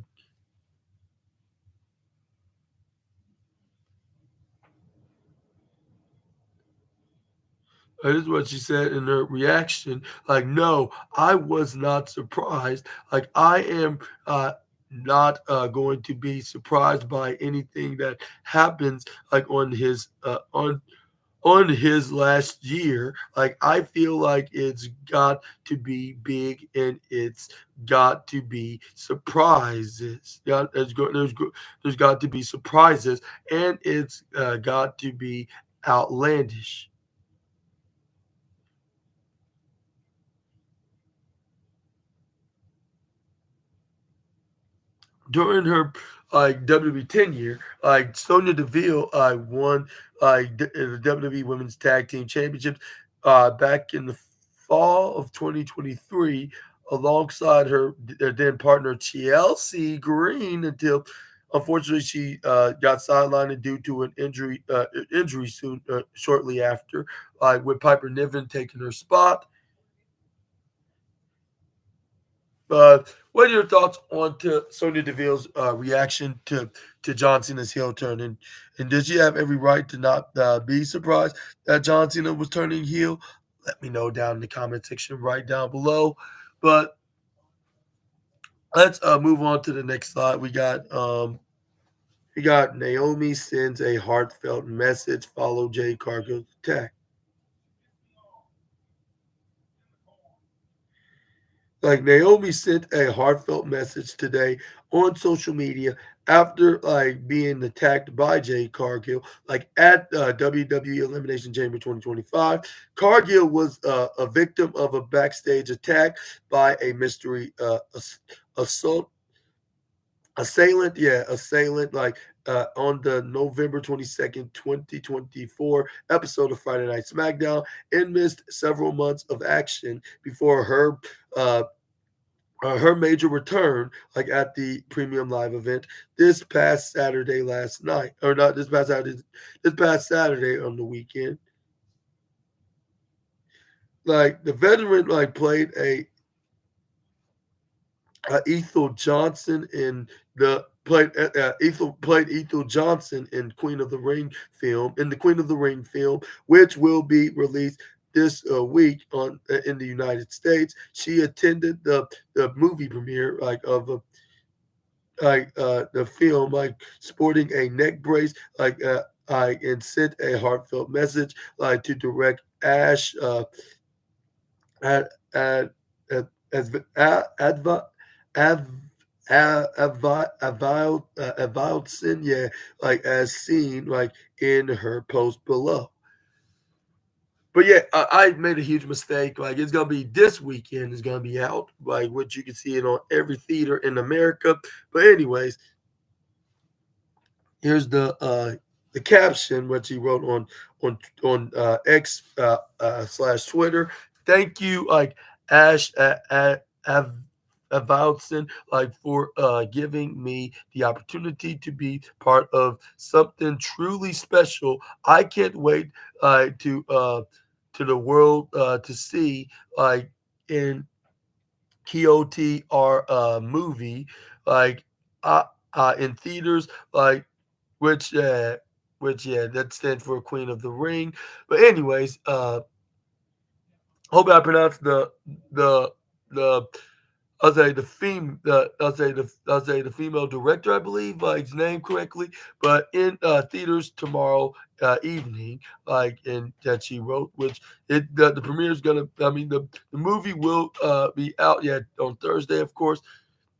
this is what she said in her reaction. Like, no, I was not surprised. Like, I am not going to be surprised by anything that happens. Like on his last year. Like I feel like it's got to be big and it's got to be surprises. Yeah, there's got to be surprises and it's got to be outlandish. during her WWE tenure, Sonya Deville won the WWE Women's Tag Team Championships back in the fall of 2023 alongside her then partner Chelsea Green until unfortunately she got sidelined due to an injury soon shortly after, with Piper Niven taking her spot. What are your thoughts on to Sonya Deville's reaction to John Cena's heel turn? And does she have every right to not be surprised that John Cena was turning heel? Let me know down in the comment section right down below. But let's move on to the next slide. We got Naomi sends a heartfelt message. Follow Jay Cargill's attack. Like Naomi sent a heartfelt message today on social media after being attacked by Jay Cargill, at WWE Elimination Chamber 2025. Cargill was a victim of a backstage attack by a mystery assault assailant. Yeah, assailant. On the November 22nd, 2024 episode of Friday Night SmackDown, and missed several months of action before uh, her major return, at the premium live event this past Saturday last night, or not this past Saturday on the weekend. The veteran played a Ethel Johnson in the played Ethel Johnson in the Queen of the Ring film, which will be released this week on in the United States. She attended the movie premiere the film, sporting a neck brace, and sent a heartfelt message to direct Ash at at at as adva av Avildsen, yeah, as seen in her post below. But yeah, I made a huge mistake. It's gonna be this weekend. It's gonna be out, which you can see it on every theater in America. But anyways, here's the caption what he wrote on X slash Twitter. Thank you, Ash Avaldson, for giving me the opportunity to be part of something truly special. I can't wait to the world to see in KOTR movie like uh, in theaters which yeah, that stands for Queen of the Ring. But anyways, hope I pronounced the I'll say the female director, I believe, his name correctly, but in theaters tomorrow evening, and that she wrote, which the premiere is gonna. I mean, the movie will be out yet on Thursday, of course.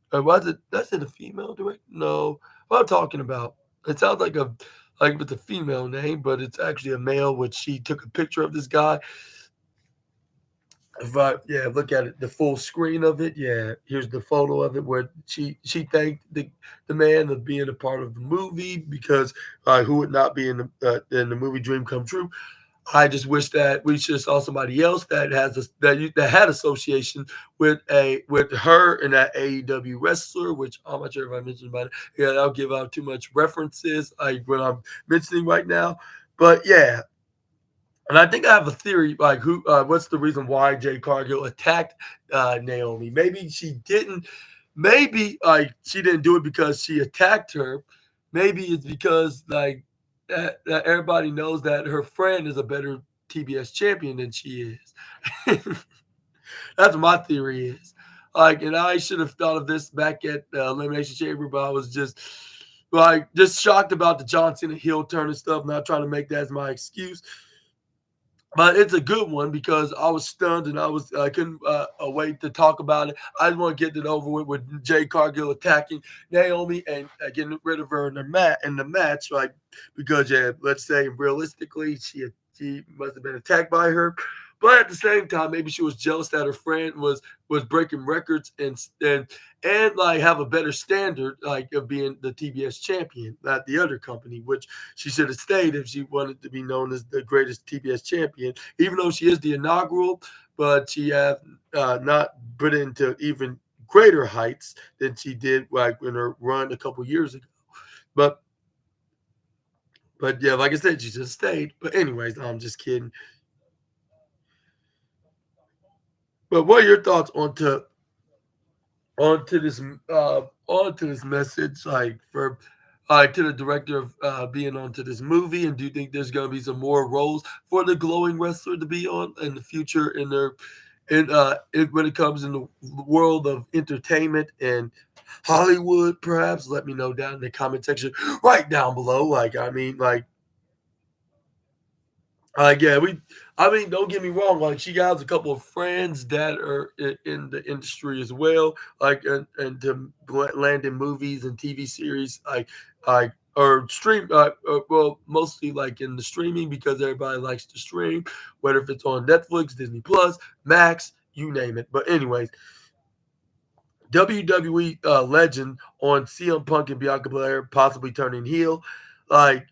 Why is it? That's it. A female director? No, what I'm talking about. It sounds like with a female name, but it's actually a male. Which she took a picture of this guy. If I look at it, the full screen of it. Yeah, here's the photo of it where she thanked the man of being a part of the movie because who would not be in the movie Dream Come True. I just wish that we should have saw somebody else that that had association with her and that AEW wrestler, which I'm not sure if I mentioned about it. Yeah, I'll give out too much references what I'm mentioning right now. But yeah, and I think I have a theory what's the reason why Jay Cargill attacked Naomi? Maybe she didn't. Maybe she didn't do it because she attacked her. Maybe it's because that everybody knows that her friend is a better TBS champion than she is. That's what my theory is. And I should have thought of this back at the Elimination Chamber, but I was just shocked about the John Cena heel turn and stuff. Not trying to make that as my excuse, but it's a good one because I was stunned and I couldn't wait to talk about it. I just want to get it over with Jay Cargill attacking Naomi and getting rid of her in the match, because let's say realistically she must have been attacked by her, But at the same time, maybe she was jealous that her friend was breaking records and like have a better standard like of being the TBS champion at the other company, which she should have stayed if she wanted to be known as the greatest TBS champion, even though she is the inaugural, but she have not put into even greater heights than she did like in her run a couple years ago. But yeah, like I said, she just stayed. But anyways, I'm just kidding. But what are your thoughts onto this onto this message, like for to the director of being onto this movie? And do you think there's going to be some more roles for the glowing wrestler to be on in the future in their when it comes in the world of entertainment and Hollywood? Perhaps let me know down in the comment section right down below. Like I mean, yeah, I mean, don't get me wrong. Like, she has a couple of friends that are in the industry as well, like, and to land in movies and TV series, or stream, well, mostly like in the streaming because everybody likes to stream, whether if it's on Netflix, Disney Plus, Max, you name it. But anyways, WWE legend on CM Punk and Bianca Belair possibly turning heel, like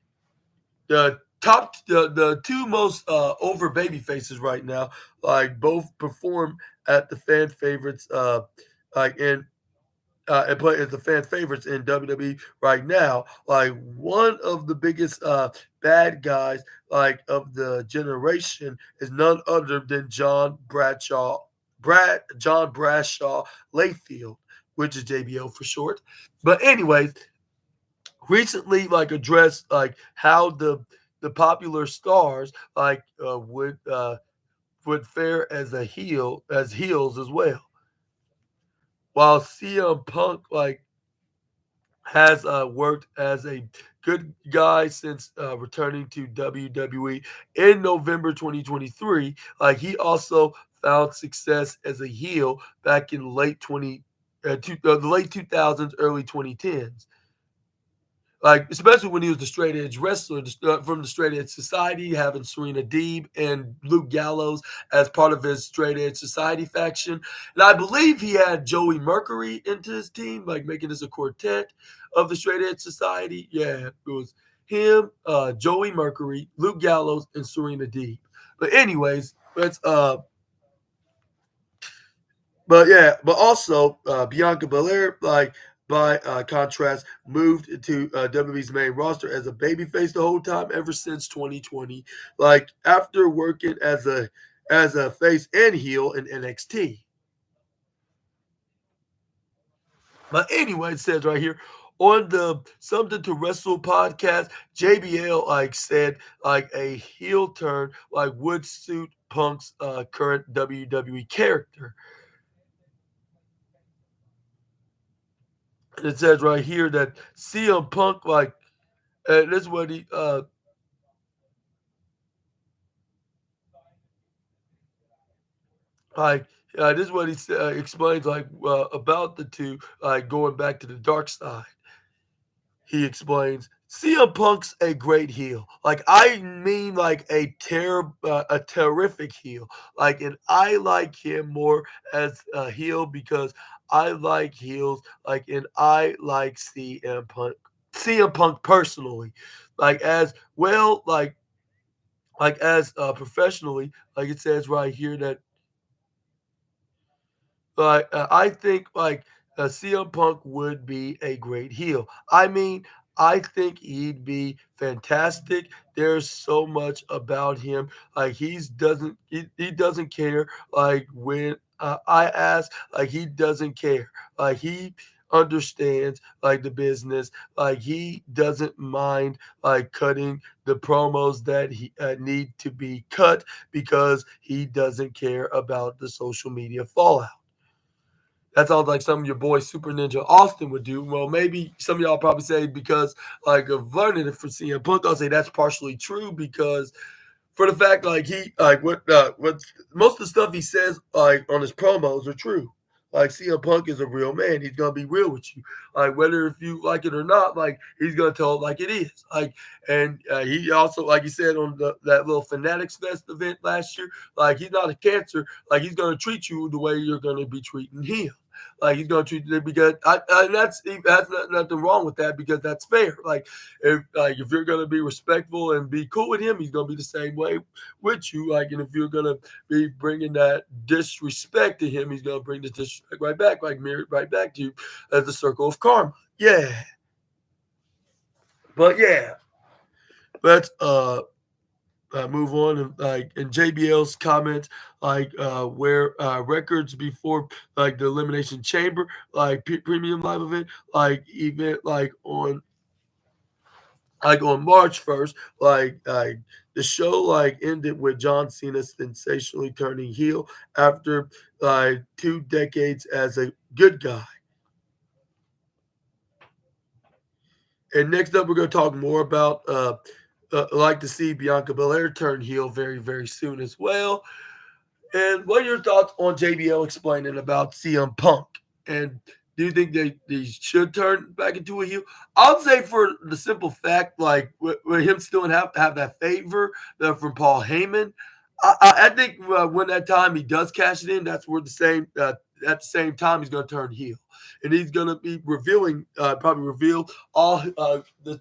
the two most over baby faces right now, like both perform at the fan favorites, like in and play as the fan favorites in WWE right now. Like one of the biggest bad guys like of the generation is none other than John Bradshaw Layfield, which is JBO for short. But anyways, recently like addressed like how the popular stars like would fare as a heel as heels as well. While CM Punk like has worked as a good guy since returning to WWE in November 2023, like he also found success as a heel back in the late 2000s, early 2010s. Like especially when he was the straight edge wrestler from the straight edge society, having Serena Deeb and Luke Gallows as part of his straight edge society faction, and I believe he had Joey Mercury into his team, like making this a quartet of the straight edge society. Yeah, it was him, Joey Mercury, Luke Gallows, and Serena Deeb. But anyways, let's but yeah, but also Bianca Belair, like by contrast, moved to WWE's main roster as a babyface the whole time ever since 2020. Like after working as a face and heel in NXT. But anyway, it says right here on the Something to Wrestle podcast, JBL like said like a heel turn like would suit Punk's current WWE character. It says right here that CM Punk, like, this is what he, like, this is what he explains, like, about the two, like, going back to the dark side. He explains CM Punk's a great heel. Like I mean, like a terrific heel. Like, and I like him more as a heel because I like heels. Like, and I like CM Punk personally. Like as well, like as professionally. Like it says right here that I think CM Punk would be a great heel. I mean, I think he'd be fantastic. There's so much about him. Like he doesn't care. Like when I ask, like he doesn't care. Like he understands like the business. Like he doesn't mind like cutting the promos that he need to be cut because he doesn't care about the social media fallout. That sounds like something your boy Super Ninja Austin would do. Well, maybe some of y'all probably say because like of learning it from CM Punk, I'll say that's partially true because for the fact like he like what most of the stuff he says like on his promos are true. Like CM Punk is a real man. He's gonna be real with you. Like whether if you like it or not, like he's gonna tell it like it is. Like and he also, like he said on that little Fanatics Fest event last year, like he's not a cancer. Like he's gonna treat you the way you're gonna be treating him. Like he's gonna treat you because that's nothing wrong with that because that's fair. If you're gonna be respectful and be cool with him, he's gonna be the same way with you. Like and if you're gonna be bringing that disrespect to him, he's gonna bring the disrespect right back, like mirrored right back to you as the circle of karma. Yeah, but yeah, let's move on and like in JBL's comments, where records before like the Elimination Chamber, like premium live event, like on March 1st, the show like ended with John Cena sensationally turning heel after 2 decades as a good guy. And next up, we're going to talk more about like to see Bianca Belair turn heel very, very soon as well. And what are your thoughts on JBL explaining about CM Punk? And do you think they should turn back into a heel? I'll say for the simple fact, like with him still have that favor from Paul Heyman. I think when that time he does cash it in, that's where the same at the same time he's going to turn heel, and he's going to be revealing probably reveal all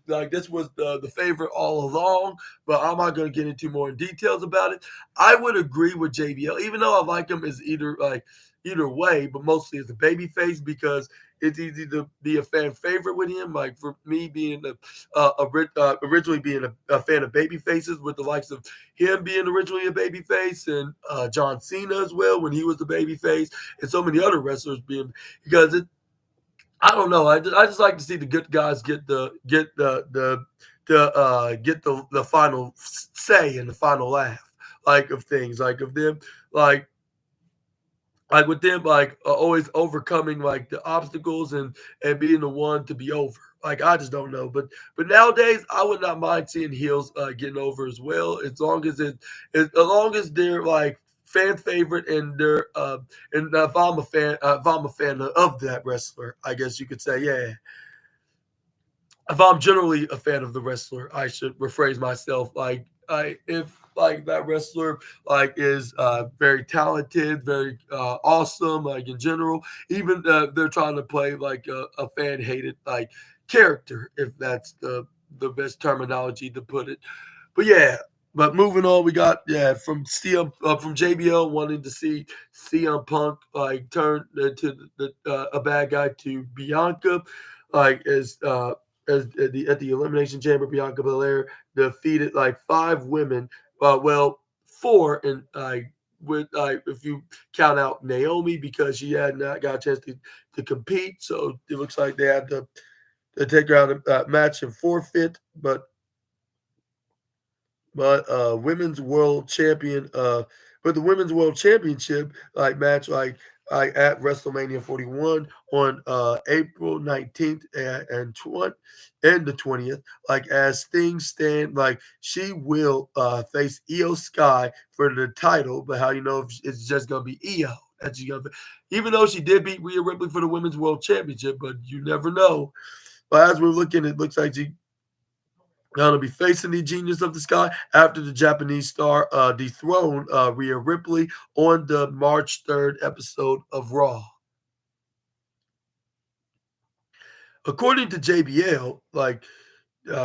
like this was the favorite all along. But I'm not going to get into more details about it. I would agree with JBL, even though I like him as either way, but mostly as a baby face because it's easy to be a fan favorite with him. Like for me, being originally being a fan of baby faces, with the likes of him being originally a baby face and John Cena as well when he was the baby face, and so many other wrestlers being because it. I don't know. I just like to see the good guys get the final say and the final laugh like of things like of them like with them always overcoming like the obstacles and being the one to be over. Like I just don't know, but nowadays I would not mind seeing heels getting over as well, as long as as long as they're like fan favorite and they're and if I'm a fan of that wrestler, I guess you could say, yeah. If I'm generally a fan of the wrestler, I should rephrase myself. Like, if like that wrestler is very talented, very awesome, like in general, even they're trying to play like a fan hated like character, if that's the best terminology to put it. But yeah, but moving on, we got from JBL wanting to see CM Punk like turn into a bad guy to Bianca, like as at the Elimination Chamber, Bianca Belair defeated like 5 women. Well, 4 and with if you count out Naomi because she had not got a chance to compete, so it looks like they had to take her out of match and forfeit. But women's world champion but the women's world championship match at WrestleMania 41 on April 19th and the 20th, like as things stand, like she will face Io Sky for the title. But how you know if it's just gonna be Io that you gonna, even though she did beat Rhea Ripley for the women's world championship, but you never know. But as we're looking, it looks like she going to be facing the Genius of the Sky after the Japanese star dethroned Rhea Ripley on the March 3rd episode of Raw. According to JBL,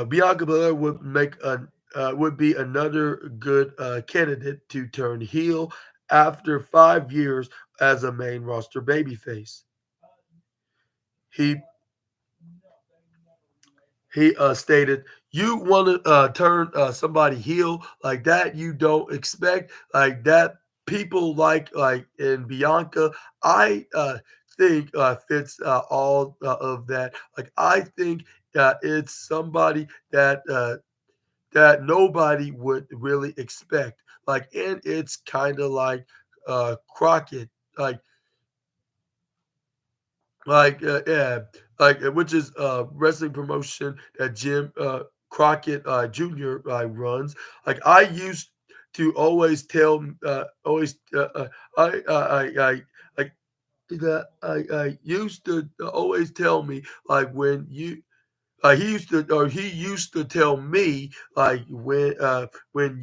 Bianca Belair would be another good candidate to turn heel after 5 years as a main roster babyface. He He stated, "You want to turn somebody heel like that? You don't expect like that. People like in Bianca, I think fits all of that. Like I think it's somebody that nobody would really expect. Like, and it's kind of like Crockett. Like yeah, which is a wrestling promotion that Jim Crockett Jr. Runs. Like I used to always tell, always I like." that I used to always tell me like he used to tell me like when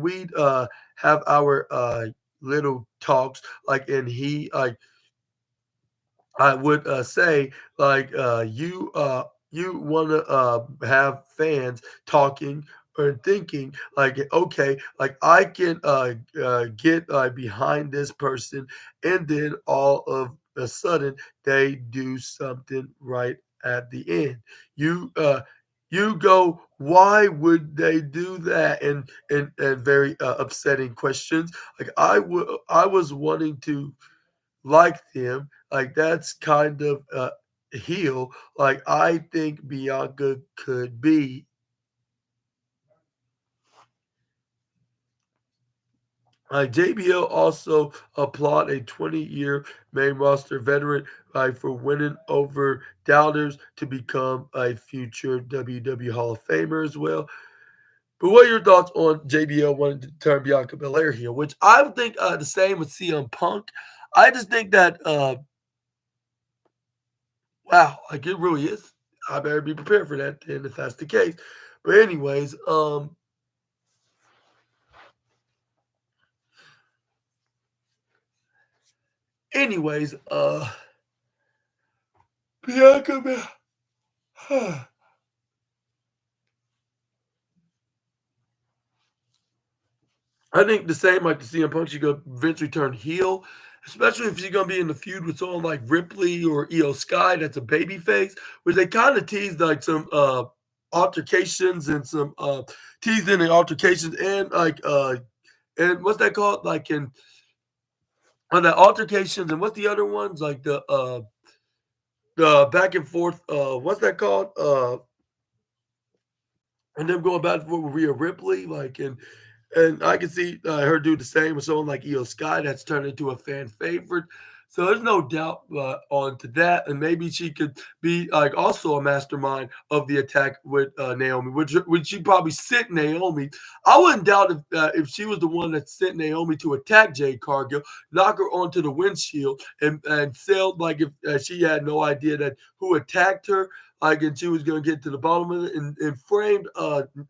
we'd have our little talks like and he like I would say like you want to have fans talking or thinking like okay like I can get behind this person and then all of a sudden they do something right at the end. You you go why would they do that and very upsetting questions like I was wanting to like them. Like that's kind of a heel. Like I think Bianca could be. JBL also applaud a 20-year main roster veteran for winning over doubters to become a future WWE Hall of Famer as well. But what are your thoughts on JBL wanting to turn Bianca Belair heel? Which I would think the same with CM Punk. I just think that wow, like it really is. I better be prepared for that then if that's the case. But anyways, Bianca I think the same like the CM Punk, she could eventually turn heel, especially if she's gonna be in the feud with someone like Ripley or Io Sky that's a baby face, which they kind of teased like some altercations and some teased in the altercations and what's that called? Like in on the altercations and what's the other ones? Like the back and forth, what's that called? And them going back and forth with Rhea Ripley, like, and I can see her do the same with someone like Io Sky that's turned into a fan favorite. So there's no doubt on to that, and maybe she could be like also a mastermind of the attack with Naomi, which she probably sent Naomi. I wouldn't doubt if she was the one that sent Naomi to attack Jade Cargill, knock her onto the windshield, and sailed like if she had no idea that who attacked her, like and she was going to get to the bottom of it, and framed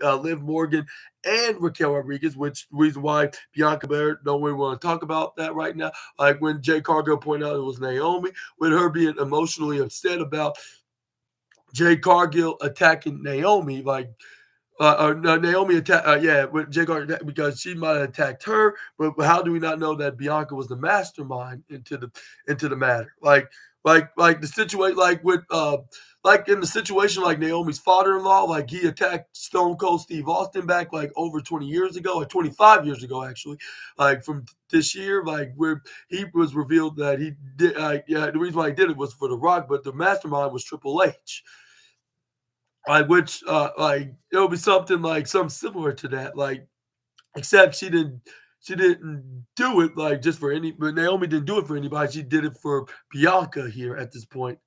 Liv Morgan and Raquel Rodriguez, which reason why Bianca Belair don't really want to talk about that right now. Like when Jay Cargill pointed out it was Naomi, with her being emotionally upset about Jay Cargill attacking Naomi, like no, Naomi attacked, yeah, with Jay Cargill because she might have attacked her. But how do we not know that Bianca was the mastermind into the matter? Like the situation, like in the situation like Naomi's father-in-law, like he attacked Stone Cold Steve Austin back like over 20 years ago, or 25 years ago actually, like from this year, like where he was revealed that he did, yeah, the reason why he did it was for The Rock, but the mastermind was Triple H. Like which like it'll be something like something similar to that, like except she didn't do it like just for any but Naomi didn't do it for anybody. She did it for Bianca here at this point.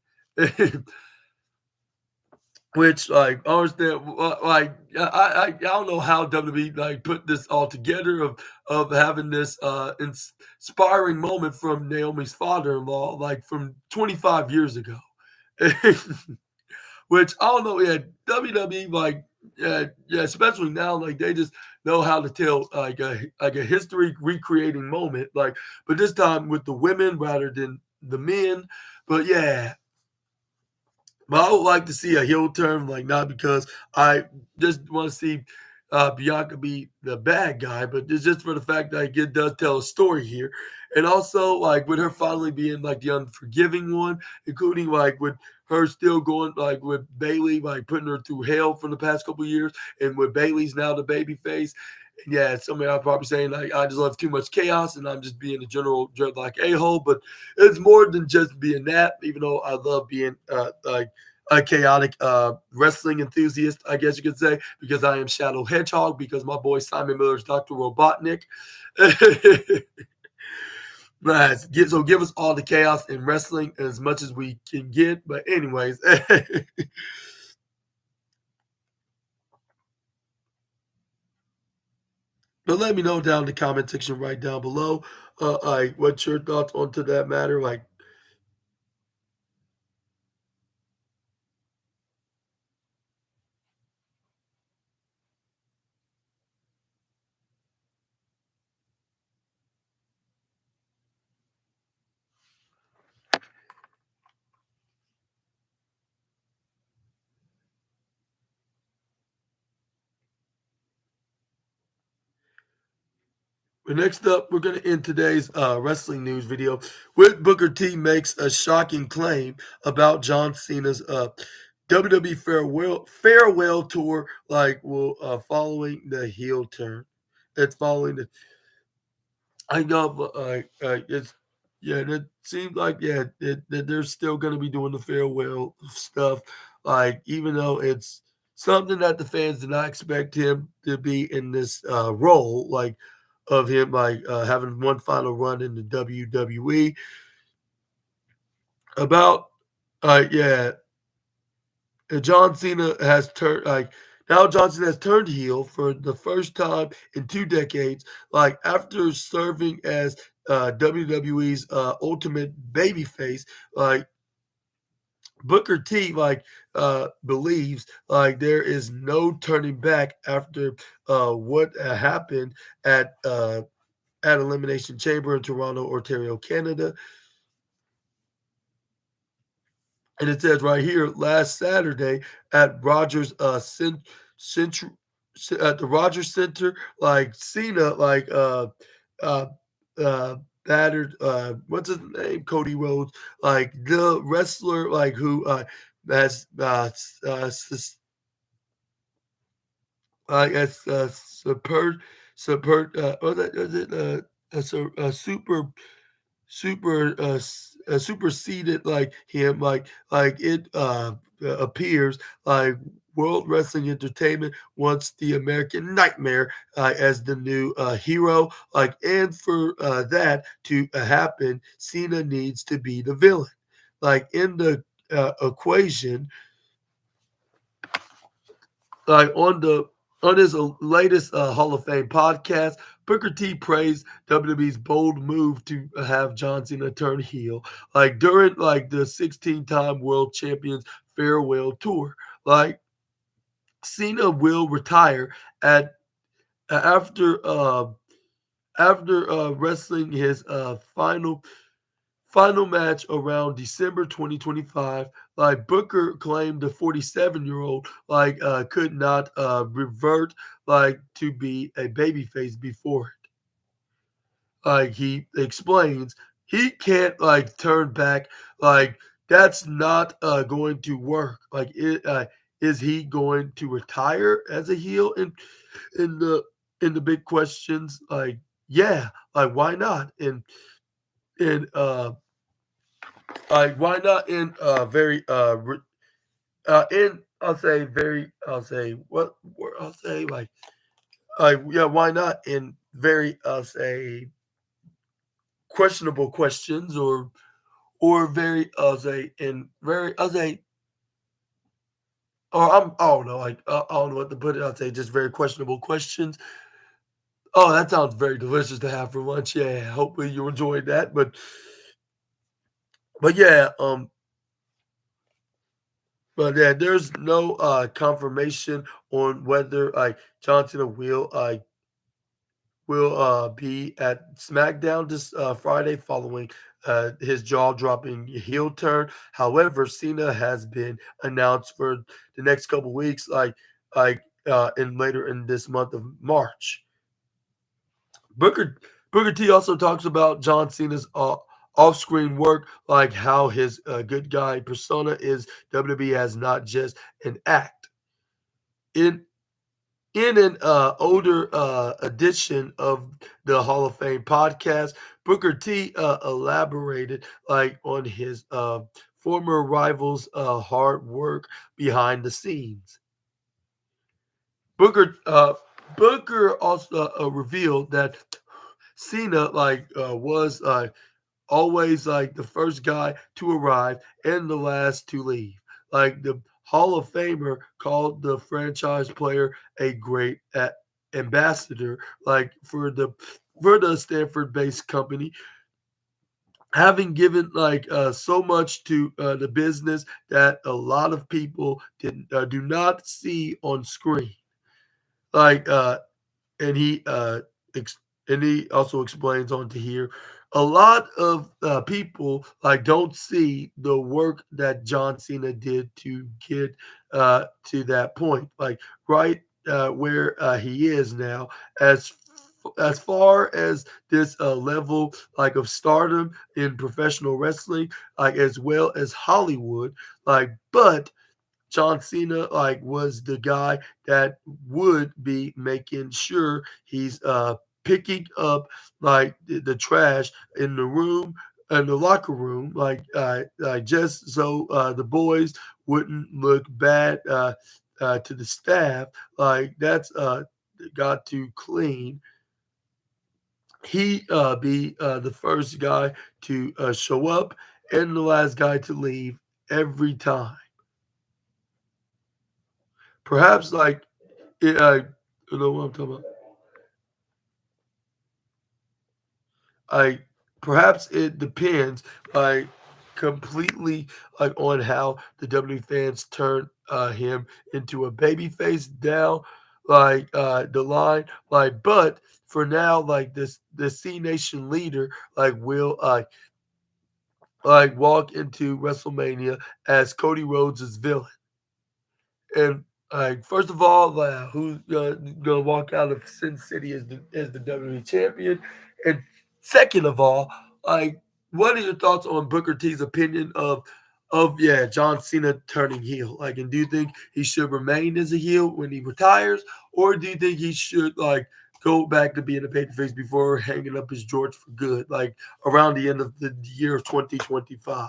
Which like I understand like I don't know how WWE like put this all together of having this inspiring moment from Naomi's father-in-law like from 25 years ago. Which I don't know, yeah, WWE like yeah, especially now, like they just know how to tell like a history recreating moment, like but this time with the women rather than the men. But yeah, but I would like to see a heel turn, like not because I just want to see Bianca be the bad guy, but it's just for the fact that it does tell a story here, and also like with her finally being like the unforgiving one, including like with her still going like with Bailey, like putting her through hell for the past couple of years, and with Bailey's now the baby face. And yeah, somebody I'm probably saying like I just love too much chaos and I'm just being a general like a hole, but it's more than just being that. Even though I love being like a chaotic wrestling enthusiast, I guess you could say, because I am Shadow Hedgehog, because my boy Simon Miller's Dr. Robotnik. Nice. So give us all the chaos in wrestling as much as we can get. But anyways, but let me know down in the comment section right down below. like, what's your thoughts onto that matter? Like, but next up, we're going to end today's wrestling news video with Booker T makes a shocking claim about John Cena's WWE farewell tour, like will following the heel turn. It's following the I know, but it's yeah. It seems like that they're still going to be doing the farewell stuff. Like even though it's something that the fans did not expect him to be in this role, like of him like having one final run in the WWE. About yeah, John Cena has turned like now John Cena has turned heel for the first time in 2 decades. Like after serving as WWE's ultimate babyface, like Booker T believes like there is no turning back after what happened at Elimination Chamber in Toronto, Ontario, Canada. And it says right here, last Saturday at Rogers Central at the Rogers Center, like Cena, uh uh battered what's his name? Cody Rhodes, like the wrestler like who has as what is it super superseded like him like it appears like World Wrestling Entertainment wants the American Nightmare as the new hero, like, and for that to happen, Cena needs to be the villain. Like in the equation, like on his latest Hall of Fame podcast, Booker T praised WWE's bold move to have John Cena turn heel, like during like the 16-time world champions farewell tour. Like Cena will retire at after wrestling his final match around December 2025. Like Booker claimed the 47-year-old could not revert like to be a babyface before it. Like he explains, he can't like turn back. Like that's not going to work. Like is he going to retire as a heel in the in the big questions? Like yeah, like why not? And like why not in very in I'll say what I'll say like yeah, why not in very I'll say questionable questions or very I'll say in very I'll say or I don't know like I don't know what to put it. I'll say just very questionable questions. Oh, that sounds very delicious to have for lunch. Yeah, hopefully you enjoyed that. But yeah, but yeah, there's no confirmation on whether John Cena will be at SmackDown this Friday following his jaw-dropping heel turn. However, Cena has been announced for the next couple weeks, in later in this month of March. Booker Booker T also talks about John Cena's off-screen work, like how his good guy persona is WWE as not just an act. In in an older edition of the Hall of Fame podcast, Booker T elaborated like on his former rivals' hard work behind the scenes. Booker Booker also revealed that Cena was always like the first guy to arrive and the last to leave. Like the Hall of Famer called the franchise player a great ambassador, like for the for the Stanford-based company, having given so much to the business that a lot of people do not see on screen. Like and he ex- and he also explains on to here a lot of people don't see the work that John Cena did to get to that point, right where he is now, as as far as this level of stardom in professional wrestling, as well as Hollywood, but John Cena was the guy that would be making sure he's picking up the trash in the room, in the locker room, just so the boys wouldn't look bad to the staff. That's got to clean. He be the first guy to show up and the last guy to leave every time. Perhaps it, you know what I'm talking about. I Perhaps it depends completely on how the W fans turn him into a baby face down the line. But for now, the C Nation leader will walk into WrestleMania as Cody Rhodes' villain. And first of all, who's gonna walk out of Sin City as the WWE champion? And second of all, what are your thoughts on Booker T's opinion of John Cena turning heel? And do you think he should remain as a heel when he retires, or do you think he should go back to being a babyface before hanging up his George for good, around the end of the year of 2025?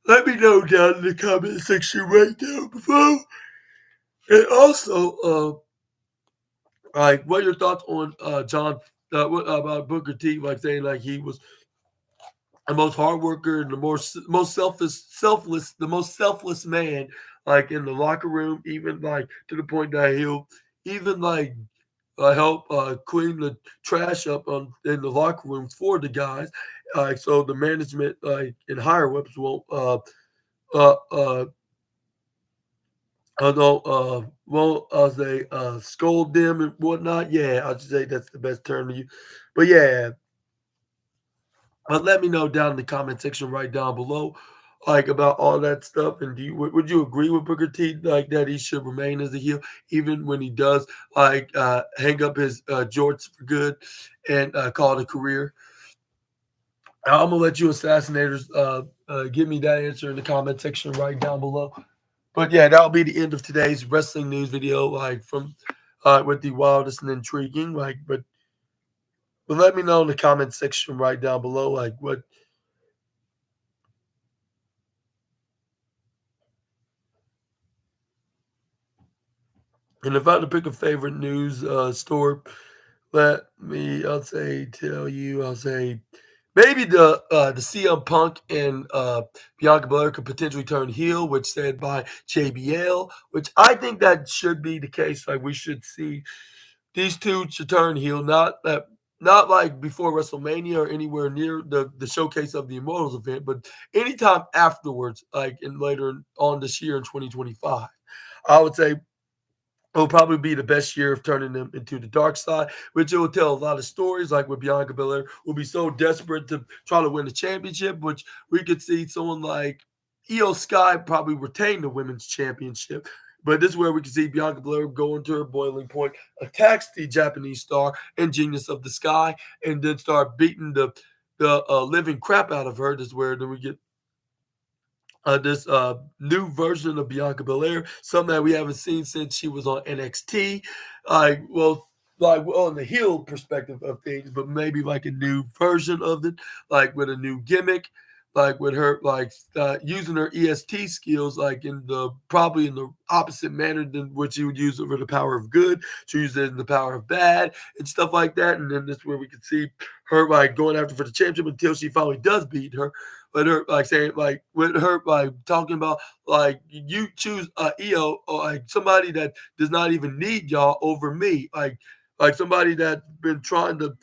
Let me know down in the comment section right down below. And also, what are your thoughts on John? What about Booker T? Saying he was the most hard worker and the most the most selfless man, in the locker room, even to the point that he'll even help clean the trash up in the locker room for the guys, so the management and higher ups won't uh, uh, well, as they scold them and whatnot. Yeah, I'll just say that's the best term to use. But yeah, let me know down in the comment section right down below, about all that stuff. And would you agree with Booker T that he should remain as a heel even when he does hang up his jorts for good and call it a career? I'm gonna let you assassinators give me that answer in the comment section right down below. But yeah, that'll be the end of today's wrestling news video, from with the wildest and intriguing. But let me know in the comment section right down below, what. And if I had to pick a favorite news story, I'll say maybe the CM Punk and Bianca Belair could potentially turn heel, which said by JBL, which I think that should be the case. We should see these two should turn heel, not before WrestleMania or anywhere near the showcase of the Immortals event, but anytime afterwards, in later on this year in 2025. I would say it'll probably be the best year of turning them into the dark side, which it will tell a lot of stories, with Bianca Belair will be so desperate to try to win the championship, which we could see someone like Io Sky probably retain the women's championship. But this is where we can see Bianca Belair go into her boiling point, attacks the Japanese star and genius of the sky, and then start beating the living crap out of her. This is where then we get this new version of Bianca Belair, something that we haven't seen since she was on NXT. Well, on the heel perspective of things, but maybe a new version of it, with a new gimmick, with her using her EST skills, in the probably in the opposite manner than what you would use it for the power of good. She uses it in the power of bad and stuff like that. And then this is where we can see her going after for the championship until she finally does beat her. But her saying with her talking about you choose EO or somebody that does not even need y'all over me, somebody that's been trying to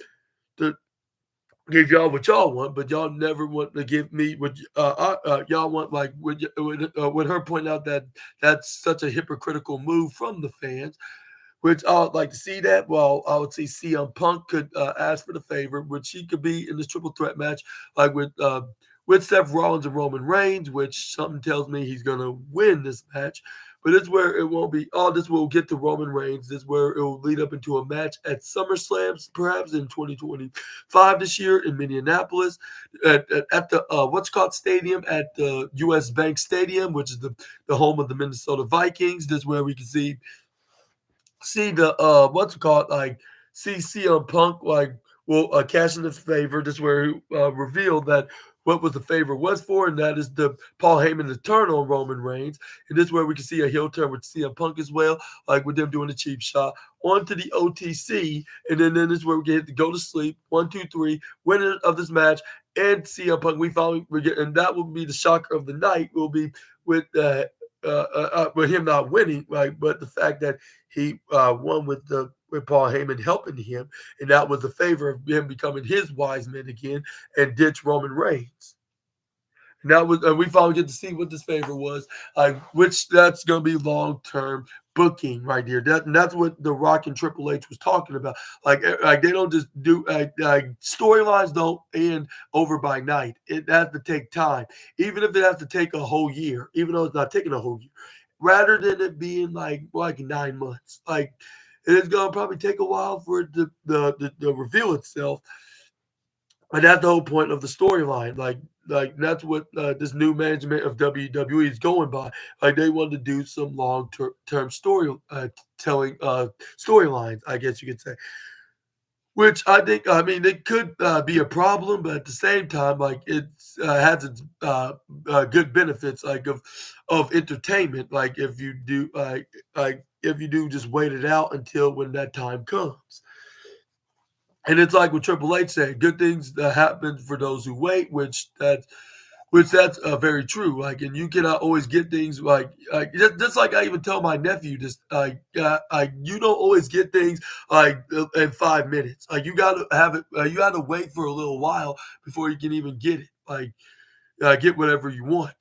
give y'all what y'all want, but y'all never want to give me what y'all want. Like with her pointing out that that's such a hypocritical move from the fans, which I would like to see that. Well, I would say CM Punk could ask for the favor, which he could be in this triple threat match, like with Seth Rollins and Roman Reigns, which something tells me he's gonna win this match. But it's where it won't be. All this will get to Roman Reigns. This is where it will lead up into a match at SummerSlam, perhaps in 2025 this year in Minneapolis, at the what's called stadium at the U.S. Bank Stadium, which is the home of the Minnesota Vikings. This is where we can see the what's it called, like see CM Punk like will cash in the favor. This is where he revealed that what was the favor was for, and that is the Paul Heyman the turn on Roman Reigns. And this is where we can see a heel turn with CM Punk as well, like with them doing the cheap shot onto the OTC, and then this is where we get to go to sleep. 1, 2, 3, winner of this match and CM Punk. And that will be the shocker of the night. Will be with with him not winning, right? But the fact that he won with Paul Heyman helping him, and that was the favor of him becoming his wise man again and ditch Roman Reigns. And that was, and we finally get to see what this favor was, which that's going to be long term booking right there. That's what The Rock and Triple H was talking about. Like they don't just do storylines don't end over by night. It has to take time, even if it has to take a whole year, even though it's not taking a whole year. Rather than it being like 9 months, like it's gonna probably take a while for it to reveal itself. And that's the whole point of the storyline. Like that's what this new management of WWE is going by. Like they want to do some long-term story telling storylines, I guess you could say. Which I think, I mean, it could be a problem, but at the same time, like it has its good benefits, like of entertainment. Like if you do, like if you do, just wait it out until when that time comes. And it's like what Triple H said, good things that happen for those who wait, which that's very true. Like, and you cannot always get things just like I even tell my nephew this. You don't always get things in 5 minutes. Like, you got to have it. You got to wait for a little while before you can even get it. Like, get whatever you want.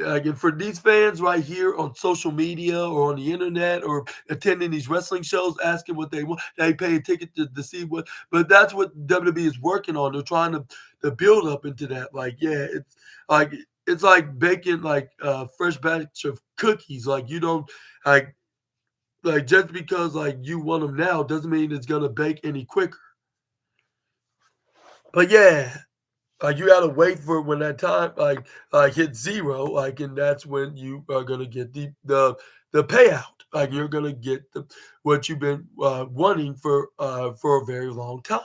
And for these fans right here on social media or on the internet or attending these wrestling shows, asking what they want, they pay a ticket to see what. But that's what WWE is working on. They're trying to build up into that. Like, yeah, like it's like baking like a fresh batch of cookies. Like you don't like just because like you want them now doesn't mean it's gonna bake any quicker. But yeah, you gotta wait for when that time hits zero, and that's when you are gonna get the payout. Like you're gonna get what you've been wanting for a very long time.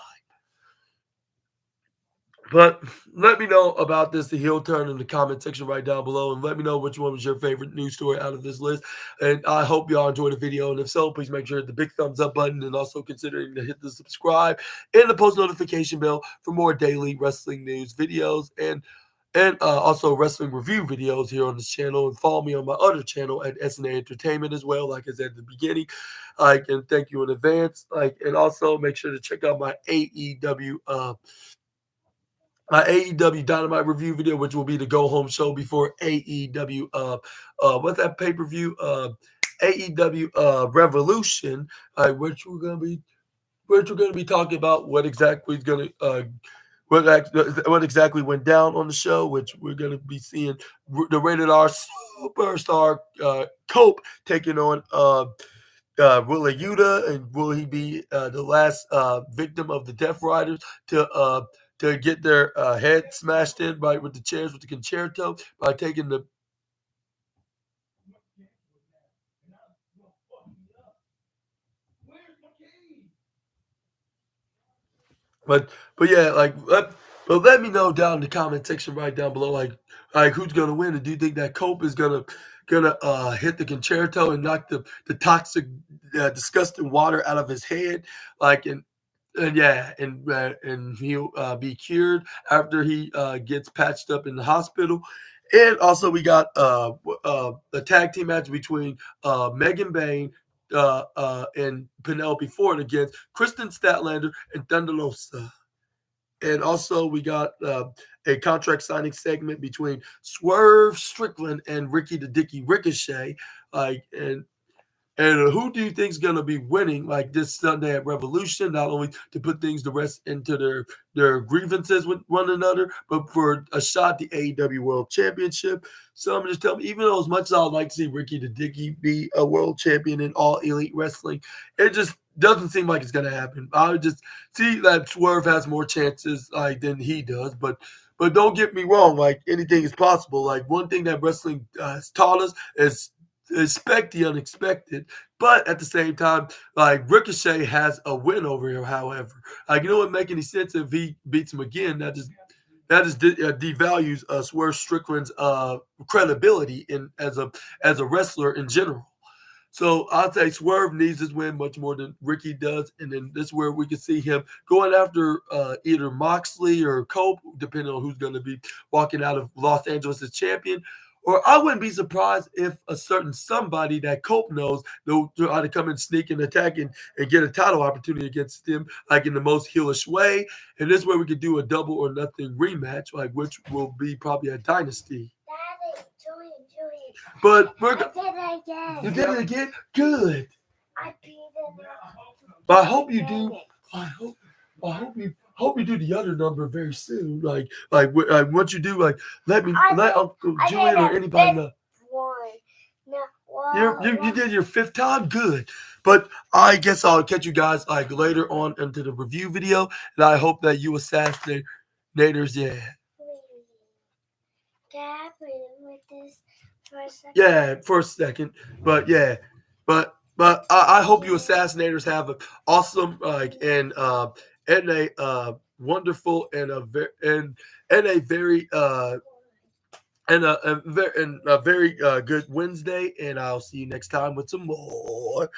But let me know about this, the heel turn, in the comment section right down below, and let me know which one was your favorite news story out of this list. And I hope y'all enjoyed the video. And if so, please make sure to hit the big thumbs up button and also considering to hit the subscribe and the post notification bell for more daily wrestling news videos and also wrestling review videos here on this channel. And follow me on my other channel at SNA Entertainment as well, like I said at the beginning. And thank you in advance. And also make sure to check out my AEW Dynamite review video, which will be the go home show before AEW what's that pay-per-view? AEW Revolution, which we're gonna be talking about what exactly is gonna what exactly went down on the show, which we're gonna be seeing the rated R superstar Cope taking on Willa Yuta, and will he be the last victim of the Death Riders to get their head smashed in by with the chairs with the concerto by taking the. But yeah, let me know down in the comment section right down below, like who's gonna win, and do you think that Cope is gonna hit the concerto and knock the toxic, disgusting water out of his head, and yeah, and he'll be cured after he gets patched up in the hospital. And also, we got a tag team match between Megan Bain and Penelope Ford against Kristen Statlander and Thunder Rosa. And also we got a contract signing segment between Swerve Strickland and Ricky the Dicky Ricochet. Like and who do you think is going to be winning like this Sunday at Revolution? Not only to put things to rest into their grievances with one another, but for a shot at the AEW World Championship. So I'm just telling me, even though as much as I'd like to see Ricky the Dicky be a world champion in all elite wrestling, it just doesn't seem like it's going to happen. I would just see that Swerve has more chances like than he does, but don't get me wrong, like anything is possible. Like one thing that wrestling has taught us is expect the unexpected, but at the same time, like Ricochet has a win over him. However, like it wouldn't make any sense if he beats him again. That just devalues Swerve Strickland's credibility in as a wrestler in general. So I'd say Swerve needs this win much more than Ricky does, and then this is where we can see him going after either Moxley or Cope, depending on who's going to be walking out of Los Angeles as champion. Or I wouldn't be surprised if a certain somebody that Cope knows they'll try to come and sneak and attack and get a title opportunity against him, like in the most heelish way. And this way we could do a double or nothing rematch, like which will be probably a dynasty. Daddy, Julian. But I did it again. You did it again? Good. I beat it. But I hope you do. I hope you do the other number very soon. Like once you do, like let Uncle Julian or anybody know. You did your fifth time, good. But I guess I'll catch you guys like later on into the review video, and I hope that you assassinators, yeah. Can I play with this for a second? Yeah, for a second. But yeah, but I hope you assassinators have an awesome and a wonderful and a very good Wednesday, and I'll see you next time with some more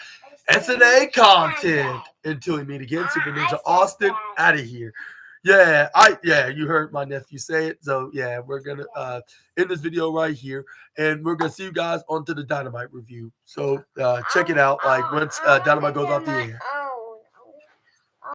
SNA content. Until we meet again, Super Ninja Austin out of here. Yeah, you heard my nephew say it. So yeah, we're gonna end this video right here, and we're gonna see you guys onto the Dynamite review. So check it out, like once Dynamite goes off the air.